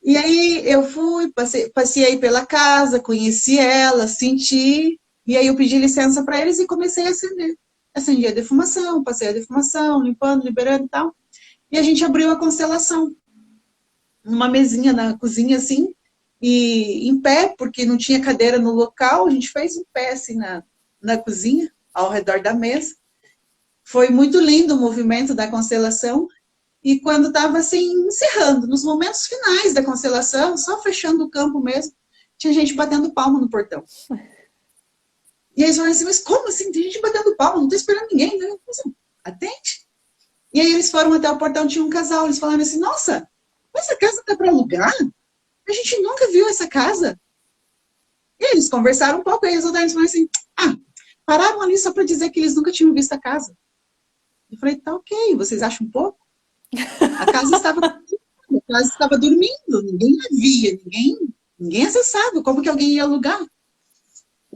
S2: E aí eu fui, passei pela casa, conheci ela, senti, e aí eu pedi licença para eles e comecei a acender. Acendi a defumação, passei a defumação, limpando, liberando e tal. E a gente abriu a constelação. Numa mesinha na cozinha, assim, e em pé, porque não tinha cadeira no local, a gente fez em pé, assim, na cozinha, ao redor da mesa. Foi muito lindo o movimento da constelação. E quando estava assim, encerrando, nos momentos finais da constelação, só fechando o campo mesmo, tinha gente batendo palma no portão. E aí eles falaram assim, mas como assim? Tem gente batendo palma, não tô esperando ninguém, né? Assim, atende. E aí eles foram até o portão, tinha um casal, eles falaram assim, nossa, essa casa tá para alugar? A gente nunca viu essa casa. E aí eles conversaram um pouco, e aí eles falaram assim, ah, pararam ali só para dizer que eles nunca tinham visto a casa. Eu falei, tá ok, vocês acham um pouco? A casa estava dormindo, ninguém a via, ninguém acessava, como que alguém ia alugar?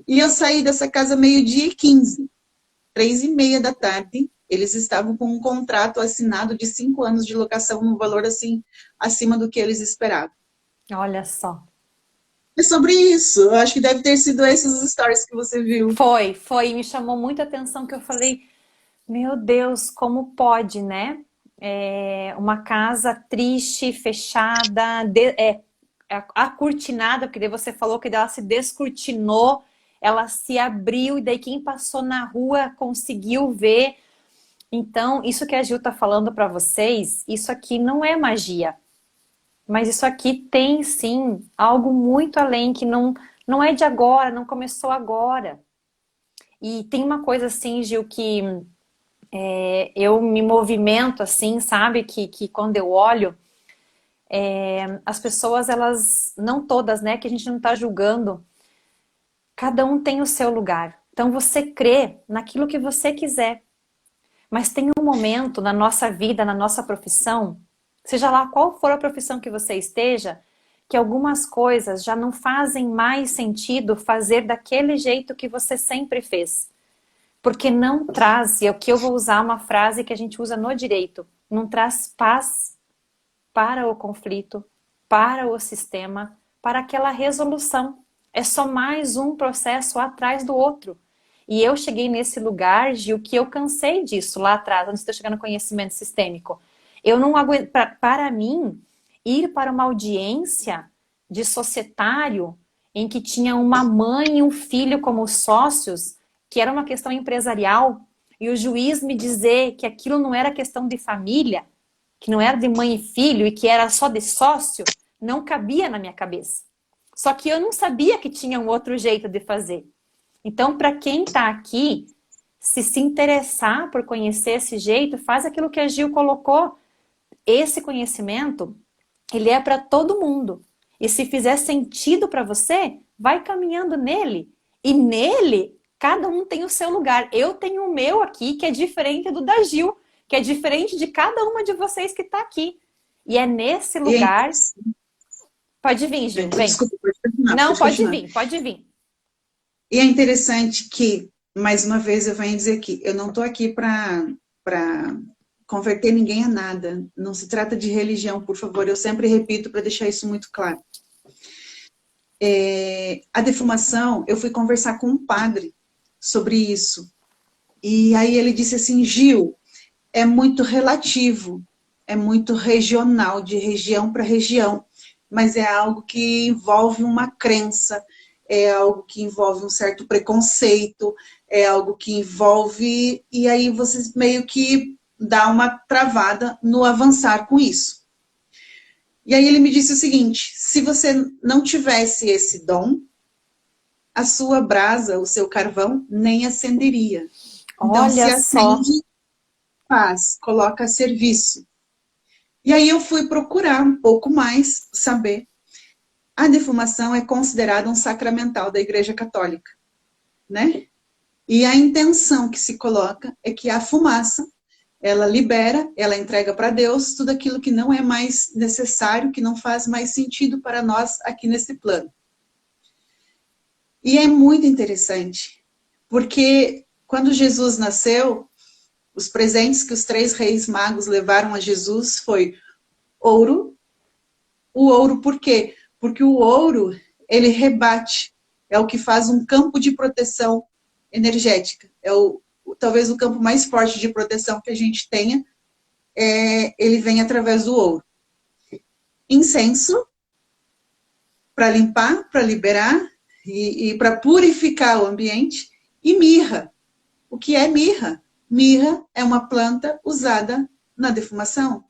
S2: E eu saí dessa casa meio-dia e 15, 3h30 da tarde, eles estavam com um contrato assinado de 5 anos de locação, num valor assim, acima do que eles esperavam.
S1: Olha só.
S2: É sobre isso, eu acho que deve ter sido esses stories que você viu.
S1: Foi, me chamou muita atenção que eu falei, meu Deus, como pode, né? Uma casa triste, fechada, acortinada, porque daí você falou que ela se descortinou, ela se abriu e daí quem passou na rua conseguiu ver. Então, isso que a Gil tá falando para vocês, isso aqui não é magia, mas isso aqui tem sim algo muito além que não é de agora, não começou agora. E tem uma coisa assim, Gil, que eu me movimento assim, sabe? Que quando eu olho, as pessoas, elas, não todas, né? Que a gente não tá julgando. Cada um tem o seu lugar. Então você crê naquilo que você quiser. Mas tem um momento na nossa vida, na nossa profissão, seja lá qual for a profissão que você esteja, que algumas coisas já não fazem mais sentido fazer daquele jeito que você sempre fez. Porque não traz, e é o que eu vou usar uma frase que a gente usa no direito, não traz paz para o conflito, para o sistema, para aquela resolução. É só mais um processo atrás do outro. E eu cheguei nesse lugar, Gil, que eu cansei disso lá atrás, antes de eu chegar no conhecimento sistêmico. Eu não aguento, para mim, ir para uma audiência de societário em que tinha uma mãe e um filho como sócios, que era uma questão empresarial, e o juiz me dizer que aquilo não era questão de família, que não era de mãe e filho e que era só de sócio, não cabia na minha cabeça. Só que eu não sabia que tinha um outro jeito de fazer. Então, para quem está aqui, se interessar por conhecer esse jeito, faz aquilo que a Gil colocou. Esse conhecimento, ele é para todo mundo. E se fizer sentido para você, vai caminhando nele. E nele, cada um tem o seu lugar. Eu tenho o meu aqui, que é diferente do da Gil, que é diferente de cada uma de vocês que está aqui. E é nesse
S2: E é
S1: lugar... Pode vir, Gil, vem.
S2: Desculpa, pode continuar,
S1: Não,
S2: pode
S1: pode
S2: continuar.
S1: vir, pode vir.
S2: E é interessante que, mais uma vez, eu venho dizer que eu não estou aqui para converter ninguém a nada. Não se trata de religião, por favor. Eu sempre repito para deixar isso muito claro. A defumação, eu fui conversar com um padre sobre isso. E aí ele disse assim, Gil, é muito relativo, é muito regional, de região para região, mas é algo que envolve uma crença, é algo que envolve um certo preconceito, é algo que envolve... E aí você meio que dá uma travada no avançar com isso. E aí ele me disse o seguinte, se você não tivesse esse dom, a sua brasa, o seu carvão, nem acenderia. Então, se
S1: Olha só.
S2: acende, faz, coloca a serviço. E aí eu fui procurar um pouco mais, saber. A defumação é considerada um sacramental da Igreja Católica, né? E a intenção que se coloca é que a fumaça, ela libera, ela entrega para Deus tudo aquilo que não é mais necessário, que não faz mais sentido para nós aqui nesse plano. E é muito interessante, porque quando Jesus nasceu, os presentes que os 3 reis magos levaram a Jesus foi ouro. O ouro por quê? Porque o ouro, ele rebate, é o que faz um campo de proteção energética. É talvez o campo mais forte de proteção que a gente tenha, ele vem através do ouro. Incenso, para limpar, para liberar e para purificar o ambiente. E mirra. O que é mirra? Mirra é uma planta usada na defumação.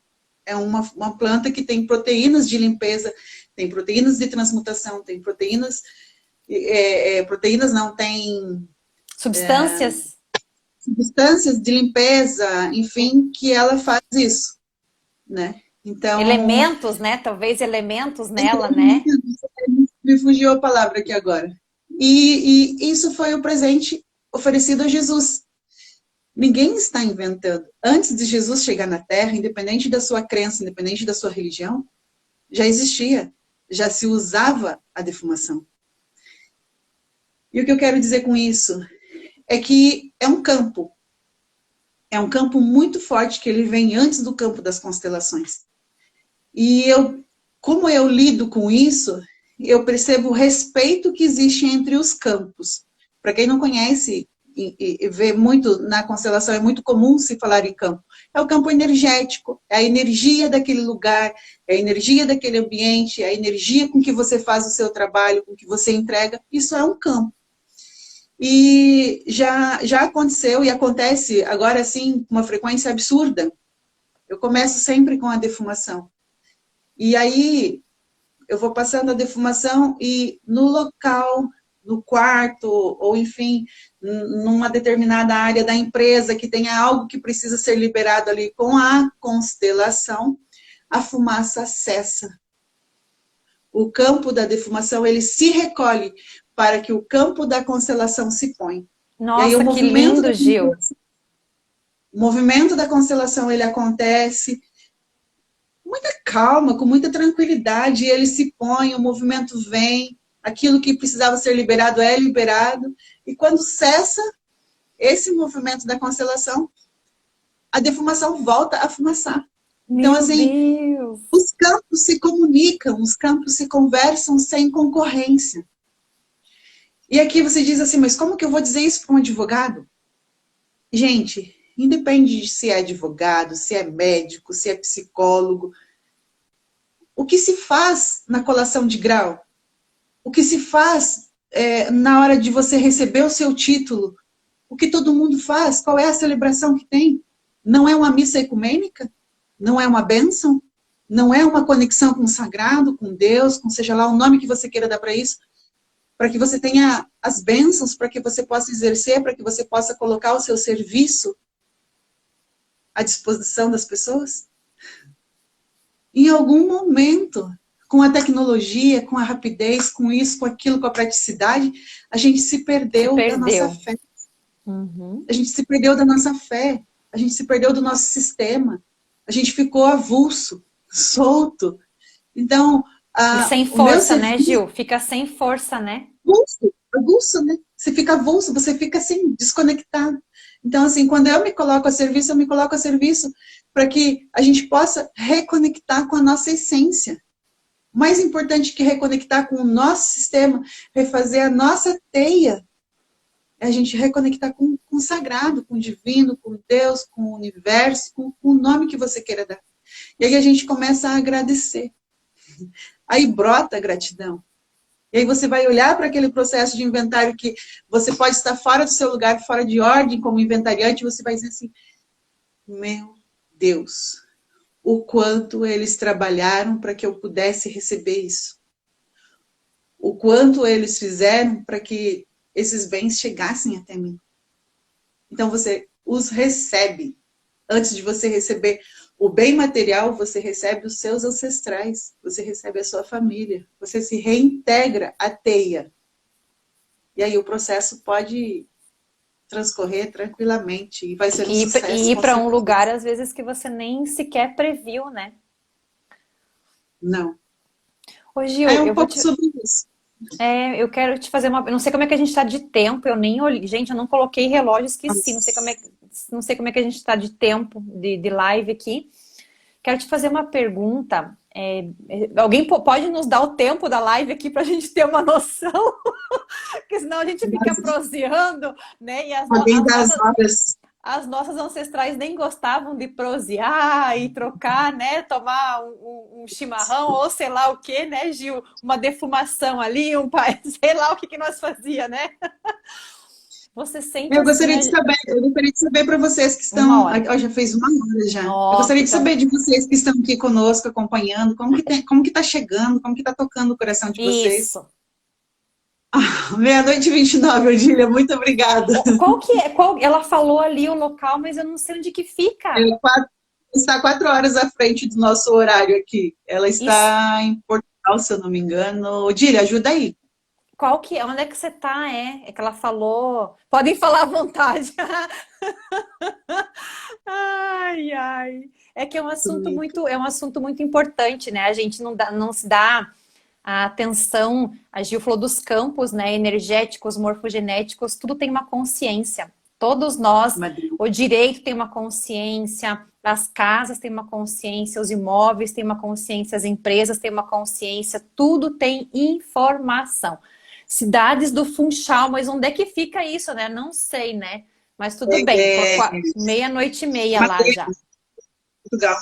S2: É uma planta que tem proteínas de limpeza, tem proteínas de transmutação, tem proteínas, proteínas não, tem
S1: Substâncias?
S2: substâncias de limpeza, enfim, que ela faz isso, né? Então,
S1: Elementos, né? Talvez elementos nela, né?
S2: me fugiu a palavra aqui agora. E isso foi o presente oferecido a Jesus. Ninguém está inventando. Antes de Jesus chegar na Terra, independente da sua crença, independente da sua religião, já existia, já se usava a defumação. E o que eu quero dizer com isso é que é um campo muito forte que ele vem antes do campo das constelações. E como eu lido com isso, eu percebo o respeito que existe entre os campos. Para quem não conhece e vê muito na constelação, é muito comum se falar em campo. É o campo energético, é a energia daquele lugar, é a energia daquele ambiente, é a energia com que você faz o seu trabalho, com que você entrega. Isso é um campo. E já aconteceu e acontece agora sim com uma frequência absurda. Eu começo sempre com a defumação. E aí eu vou passando a defumação e no local, no quarto, ou enfim, numa determinada área da empresa que tenha algo que precisa ser liberado ali com a constelação, a fumaça cessa. O campo da defumação, ele se recolhe para que o campo da constelação se põe. E aí
S1: Nossa, que lindo, Gil.
S2: o movimento da constelação, ele acontece com muita calma, com muita tranquilidade, ele se põe, o movimento vem, aquilo que precisava ser liberado é liberado, e quando cessa esse movimento da constelação, a defumação volta a fumaçar. Então,
S1: Meu
S2: assim,
S1: Deus!
S2: os campos se comunicam, os campos se conversam sem concorrência. E aqui você diz assim, mas como que eu vou dizer isso para um advogado? Gente, independe de se é advogado, se é médico, se é psicólogo, o que se faz na colação de grau? O que se faz na hora de você receber o seu título? O que todo mundo faz? Qual é a celebração que tem? Não é uma missa ecumênica? Não é uma bênção? Não é uma conexão com o sagrado, com Deus, com seja lá o nome que você queira dar para isso? Para que você tenha as bênçãos, para que você possa exercer, para que você possa colocar o seu serviço à disposição das pessoas? Em algum momento, com a tecnologia, com a rapidez, com isso, com aquilo, com a praticidade, a gente se perdeu da nossa fé.
S1: Uhum.
S2: A gente se perdeu da nossa fé. A gente se perdeu do nosso sistema. A gente ficou avulso, solto. Então,
S1: E sem
S2: o meu
S1: força, né,
S2: serviço...
S1: Gil? Fica sem força, né?
S2: Avulso, né? Você fica avulso, você fica assim, desconectado. Então, assim, quando eu me coloco a serviço para que a gente possa reconectar com a nossa essência. Mais importante que reconectar com o nosso sistema, refazer a nossa teia, é a gente reconectar com o sagrado, com o divino, com Deus, com o universo, com o nome que você queira dar. E aí a gente começa a agradecer. Aí brota a gratidão. E aí você vai olhar para aquele processo de inventário que você pode estar fora do seu lugar, fora de ordem como inventariante, e você vai dizer assim, meu Deus, o quanto eles trabalharam para que eu pudesse receber isso. O quanto eles fizeram para que esses bens chegassem até mim. Então você os recebe. Antes de você receber o bem material, você recebe os seus ancestrais, você recebe a sua família, você se reintegra à teia. E aí o processo pode transcorrer tranquilamente e vai ser um
S1: E
S2: sucesso,
S1: ir
S2: com
S1: para um lugar,
S2: certeza.
S1: às vezes, que você nem sequer previu, né?
S2: Não.
S1: Ô,
S2: É
S1: Gil,
S2: um pouco sobre isso.
S1: eu quero te fazer uma. Eu não sei como é que a gente está de tempo, eu nem olhei. Gente, eu não coloquei relógio, esqueci. Não sei como é que a gente está de tempo de live aqui. Quero te fazer uma pergunta. Alguém pode nos dar o tempo da live aqui para a gente ter uma noção? Porque senão a gente fica proseando, né? E
S2: Alguém das horas.
S1: as nossas ancestrais nem gostavam de prosear e trocar, né? Tomar um chimarrão ou sei lá o que, né, Gil? Uma defumação ali, sei lá o que nós fazia, né? Você sente
S2: Eu
S1: assim
S2: gostaria de saber, para vocês que
S1: uma
S2: estão,
S1: hora.
S2: ó, já fez uma hora já. Eu
S1: Nossa,
S2: gostaria de
S1: então,
S2: saber de vocês que estão aqui conosco, acompanhando, como que tá chegando, como que tá tocando o coração de vocês.
S1: isso.
S2: Meia-noite e 29, Odília, muito obrigada.
S1: Qual que é? Ela falou ali o local, mas eu não sei onde que
S2: É,
S1: fica.
S2: está 4 horas à frente do nosso horário aqui. Ela
S1: Isso,
S2: está em Portugal, se eu não me engano. Odília, ajuda aí.
S1: qual que é? Onde é que você tá? É que ela falou. Podem falar à vontade. Ai, ai. É que é um assunto muito importante, né? A gente não se dá a atenção. A Gil falou dos campos, né? Energéticos, morfogenéticos, tudo tem uma consciência. Todos nós,
S2: Madrinha.
S1: o direito tem uma consciência, as casas têm uma consciência, os imóveis têm uma consciência, as empresas têm uma consciência, tudo tem informação. Cidades do Funchal, mas onde é que fica isso, né? Não sei, né? Mas tudo bem,
S2: É,
S1: meia-noite e meia lá
S2: Madeira,
S1: já.
S2: Portugal.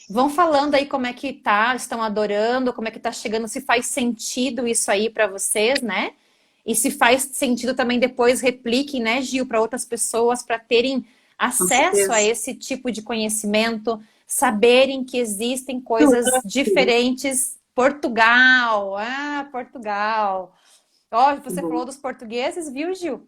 S1: Vão falando aí como é que tá, estão adorando, como é que tá chegando, se faz sentido isso aí para vocês, né? E se faz sentido também depois repliquem, né, Gil, para outras pessoas para terem
S2: Com
S1: acesso a
S2: certeza.
S1: esse tipo de conhecimento, saberem que existem coisas diferentes. Portugal, Portugal. Ó, você falou dos portugueses, viu, Gil?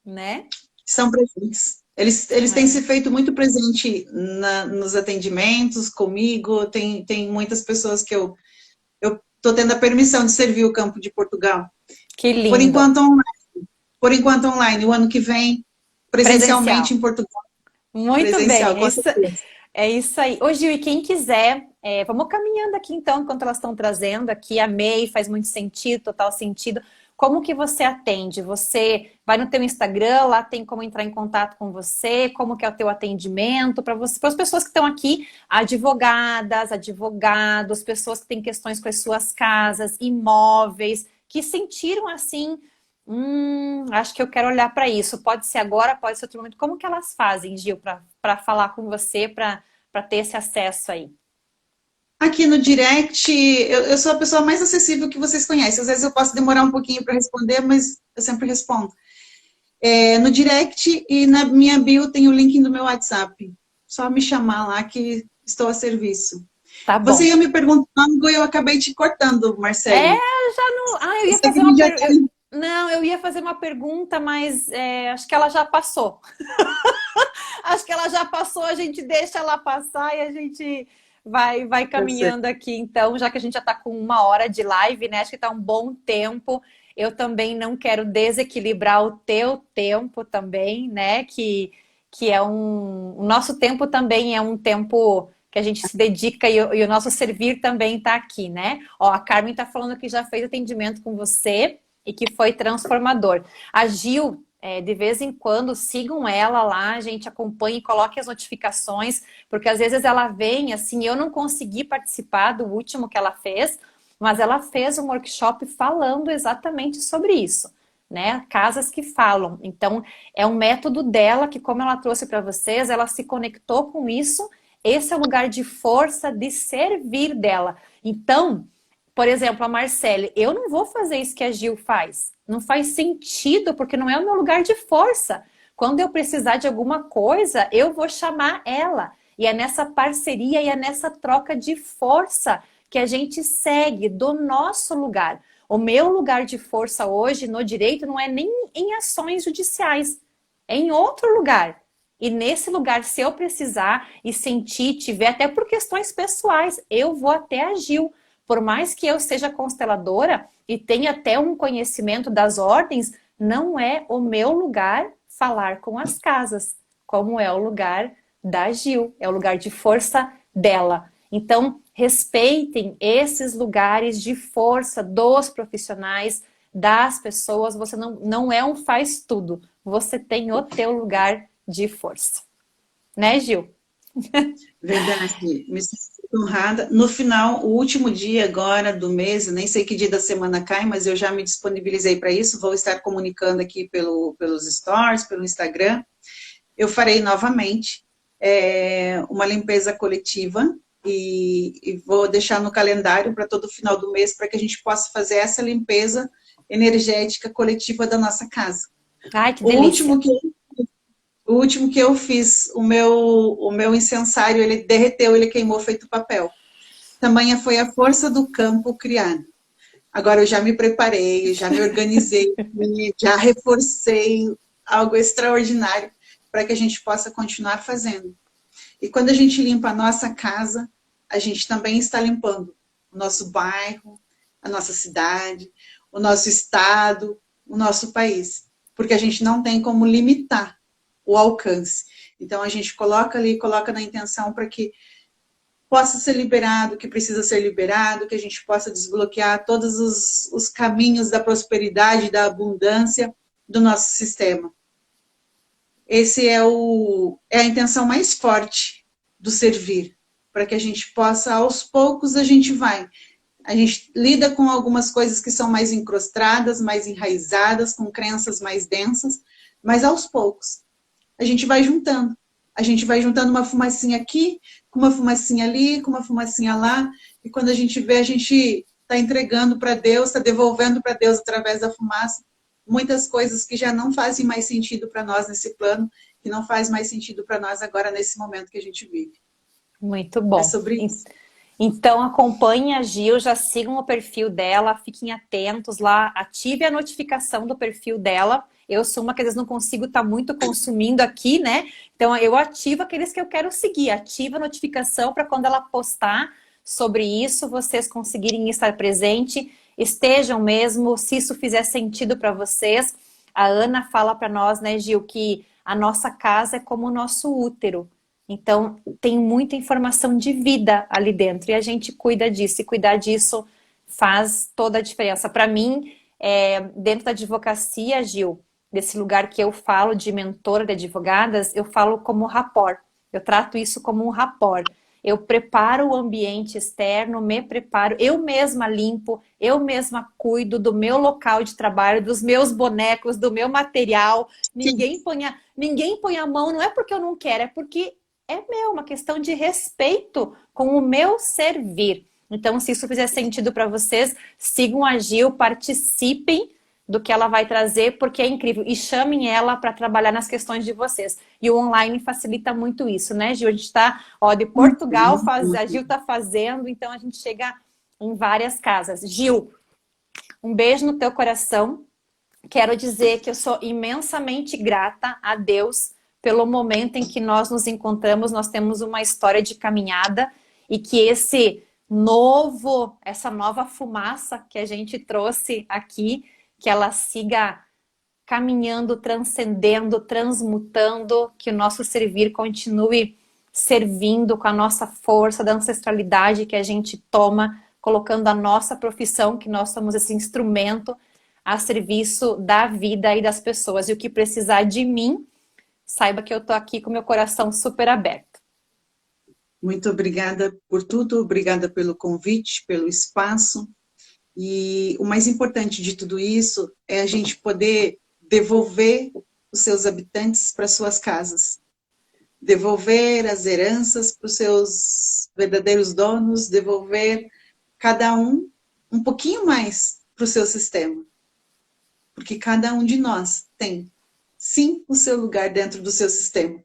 S1: Né?
S2: São presentes. Eles têm
S1: É.
S2: se feito muito presente nos atendimentos comigo. Tem muitas pessoas que eu estou tendo a permissão de servir o campo de Portugal.
S1: Que
S2: Por
S1: lindo.
S2: enquanto online. Por enquanto online. O ano que vem, presencialmente
S1: Presencial.
S2: em Portugal.
S1: Muito
S2: Presencial,
S1: bem,
S2: com certeza.
S1: é isso aí. Ô, Gil, e quem quiser, vamos caminhando aqui então, enquanto elas estão trazendo aqui. Amei, faz muito sentido, total sentido. Como que você atende? Você vai no teu Instagram, lá tem como entrar em contato com você, como que é o teu atendimento para você, para as pessoas que estão aqui, advogadas, advogados, pessoas que têm questões com as suas casas, imóveis, que sentiram assim, acho que eu quero olhar para isso. Pode ser agora, pode ser outro momento. Como que elas fazem, Gil, para falar com você, para ter esse acesso aí?
S2: Aqui no direct, eu sou a pessoa mais acessível que vocês conhecem. Às vezes eu posso demorar um pouquinho para responder, mas eu sempre respondo. No direct e na minha bio tem o link do meu WhatsApp. Só me chamar lá que estou a serviço.
S1: Tá
S2: Você
S1: bom.
S2: ia me perguntando e eu acabei te cortando,
S1: É,
S2: Marcele.
S1: já não. Ah, eu
S2: Eu
S1: ia
S2: sei que
S1: fazer
S2: a gente
S1: uma
S2: já
S1: pergunta.
S2: tinha...
S1: Não, eu ia fazer uma pergunta, mas acho que ela já passou. Acho que ela já passou, a gente deixa ela passar e a gente vai
S2: Tá certo.
S1: caminhando aqui. Então, já que a gente já está com uma hora de live, né? Acho que está um bom tempo. Eu também não quero desequilibrar o teu tempo também, né? Que é o nosso tempo também é um tempo que a gente se dedica e o nosso servir também está aqui, né? Ó, a Carmen está falando que já fez atendimento com você e que foi transformador. A Gil de vez em quando, sigam ela lá, a gente acompanha e coloque as notificações, porque às vezes ela vem, assim, eu não consegui participar do último que ela fez, mas ela fez um workshop falando exatamente sobre isso, né? Casas que falam. Então, é um método dela que, como ela trouxe para vocês, ela se conectou com isso, esse é o lugar de força, de servir dela. Então, por exemplo, a Marcele, eu não vou fazer isso que a Gil faz. Não faz sentido, porque não é o meu lugar de força. Quando eu precisar de alguma coisa, eu vou chamar ela. E é nessa parceria e é nessa troca de força que a gente segue do nosso lugar. O meu lugar de força hoje no direito não é nem em ações judiciais, é em outro lugar. E nesse lugar, se eu precisar e sentir, tiver, até por questões pessoais, eu vou até a Gil. Por mais que eu seja consteladora e tenha até um conhecimento das ordens, não é o meu lugar falar com as casas, como é o lugar da Gil, é o lugar de força dela. Então, respeitem esses lugares de força dos profissionais, das pessoas. Você não é um faz tudo, você tem o teu lugar de força. Né, Gil?
S2: Verdade, me sinto honrada. No final, o último dia agora do mês, eu nem sei que dia da semana cai, mas eu já me disponibilizei para isso, vou estar comunicando aqui pelos stories, pelo Instagram. Eu farei novamente uma limpeza coletiva e vou deixar no calendário para todo final do mês para que a gente possa fazer essa limpeza energética coletiva da nossa casa.
S1: Ai, que
S2: O
S1: delícia.
S2: último que, o último que eu fiz, o meu incensário, ele derreteu, ele queimou feito papel. Tamanha foi a força do campo criado. Agora eu já me preparei, já me organizei, já reforcei algo extraordinário para que a gente possa continuar fazendo. E quando a gente limpa a nossa casa, a gente também está limpando o nosso bairro, a nossa cidade, o nosso estado, o nosso país. Porque a gente não tem como limitar o alcance. Então a gente coloca ali, coloca na intenção para que possa ser liberado, que precisa ser liberado, que a gente possa desbloquear todos os caminhos da prosperidade, da abundância do nosso sistema. Esse é a intenção mais forte do servir, para que a gente possa, aos poucos, a gente vai. A gente lida com algumas coisas que são mais encrostadas, mais enraizadas, com crenças mais densas, mas aos poucos a gente vai juntando. A gente vai juntando uma fumacinha aqui, com uma fumacinha ali, com uma fumacinha lá, e quando a gente vê, a gente está entregando para Deus, está devolvendo para Deus através da fumaça muitas coisas que já não fazem mais sentido para nós nesse plano, que não faz mais sentido para nós agora nesse momento que a gente vive.
S1: Muito
S2: É
S1: bom.
S2: sobre isso.
S1: Então acompanhem a Gil, já sigam o perfil dela, fiquem atentos lá, ative a notificação do perfil dela. Eu sou uma que às vezes não consigo estar muito consumindo aqui, né? Então eu ativo aqueles que eu quero seguir, ativa a notificação para quando ela postar sobre isso, vocês conseguirem estar presente, estejam mesmo, se isso fizer sentido para vocês. A Ana fala para nós, né, Gil, que a nossa casa é como o nosso útero. Então, tem muita informação de vida ali dentro e a gente cuida disso. E cuidar disso faz toda a diferença. Para mim, dentro da advocacia, Gil, desse lugar que eu falo de mentora de advogadas, eu falo como rapport. Eu trato isso como um rapport. Eu preparo o ambiente externo, me preparo, eu mesma limpo, eu mesma cuido do meu local de trabalho, dos meus bonecos, do meu material.
S2: Sim.
S1: Ninguém põe a mão, não é porque eu não quero, é porque é meu, uma questão de respeito com o meu servir. Então, se isso fizer sentido para vocês, sigam a Gil, participem do que ela vai trazer, porque é incrível. E chamem ela para trabalhar nas questões de vocês. E o online facilita muito isso, né, Gil? A gente está, de Portugal, a Gil está fazendo, então a gente chega em várias casas. Gil, um beijo no teu coração. Quero dizer que eu sou imensamente grata a Deus pelo momento em que nós nos encontramos. Nós temos uma história de caminhada e que essa nova fumaça que a gente trouxe aqui, que ela siga caminhando, transcendendo, transmutando, que o nosso servir continue servindo com a nossa força da ancestralidade que a gente toma, colocando a nossa profissão, que nós somos esse instrumento a serviço da vida e das pessoas. E o que precisar de mim, saiba que eu tô aqui com meu coração super aberto.
S2: Muito obrigada por tudo, obrigada pelo convite, pelo espaço. E o mais importante de tudo isso é a gente poder devolver os seus habitantes para suas casas. Devolver as heranças para os seus verdadeiros donos, devolver cada um pouquinho mais para o seu sistema. Porque cada um de nós tem, sim, o seu lugar dentro do seu sistema.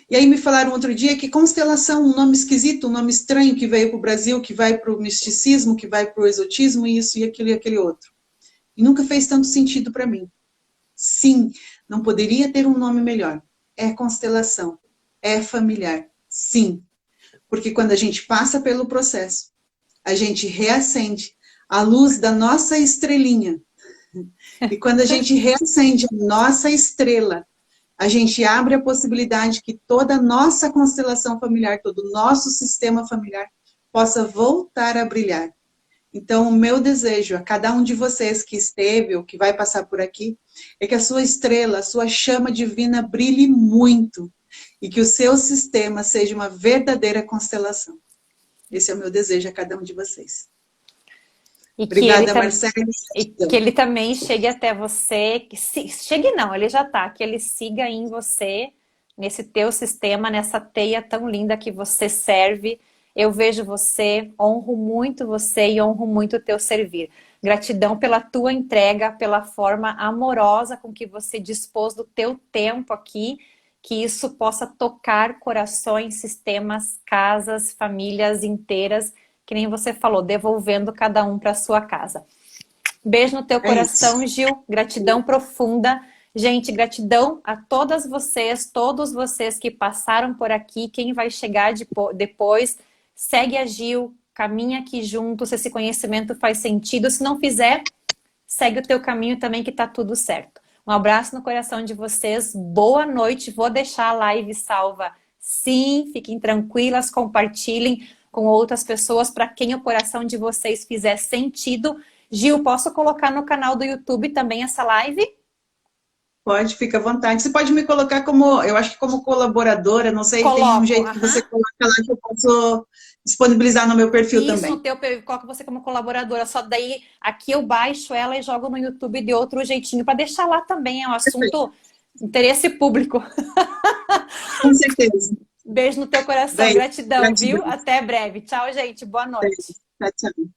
S2: E aí me falaram outro dia que constelação, um nome esquisito, um nome estranho que veio para o Brasil, que vai para o misticismo, que vai para o exotismo, isso e aquele outro. E nunca fez tanto sentido para mim. Sim, não poderia ter um nome melhor. É constelação, é familiar, sim. Porque quando a gente passa pelo processo, a gente reacende a luz da nossa estrelinha. E quando a gente reacende a nossa estrela, a gente abre a possibilidade que toda a nossa constelação familiar, todo o nosso sistema familiar possa voltar a brilhar. Então, o meu desejo a cada um de vocês que esteve ou que vai passar por aqui, é que a sua estrela, a sua chama divina brilhe muito e que o seu sistema seja uma verdadeira constelação. Esse é o meu desejo a cada um de vocês. Obrigada, Marcela.
S1: E que ele também chegue até você, chegue não, ele já tá, que ele siga em você, nesse teu sistema, nessa teia tão linda que você serve. Eu vejo você, honro muito você e honro muito o teu servir. Gratidão pela tua entrega, pela forma amorosa com que você dispôs do teu tempo aqui, que isso possa tocar corações, sistemas, casas, famílias inteiras, que nem você falou, devolvendo cada um para sua casa. Beijo no teu coração, Gil. Gratidão profunda. Gente, gratidão a todas vocês, todos vocês que passaram por aqui. Quem vai chegar depois, segue a Gil, caminha aqui junto, se esse conhecimento faz sentido. Se não fizer, segue o teu caminho também, que tá tudo certo. Um abraço no coração de vocês. Boa noite. Vou deixar a live salva. Sim, fiquem tranquilas, compartilhem com outras pessoas para quem o coração de vocês fizer sentido. Gil, posso colocar no canal do YouTube também essa live?
S2: Pode, fica à vontade. Você pode me colocar como, eu acho que como colaboradora, não sei, tem um jeito que você coloca lá que eu posso disponibilizar no meu perfil também.
S1: Isso, no teu perfil, coloca você como colaboradora, só daí aqui eu baixo ela e jogo no YouTube de outro jeitinho, para deixar lá também, é um assunto interesse público.
S2: Com certeza.
S1: Beijo no teu coração, gratidão, viu? Até breve. Tchau, gente, boa noite.
S2: Tchau, tchau.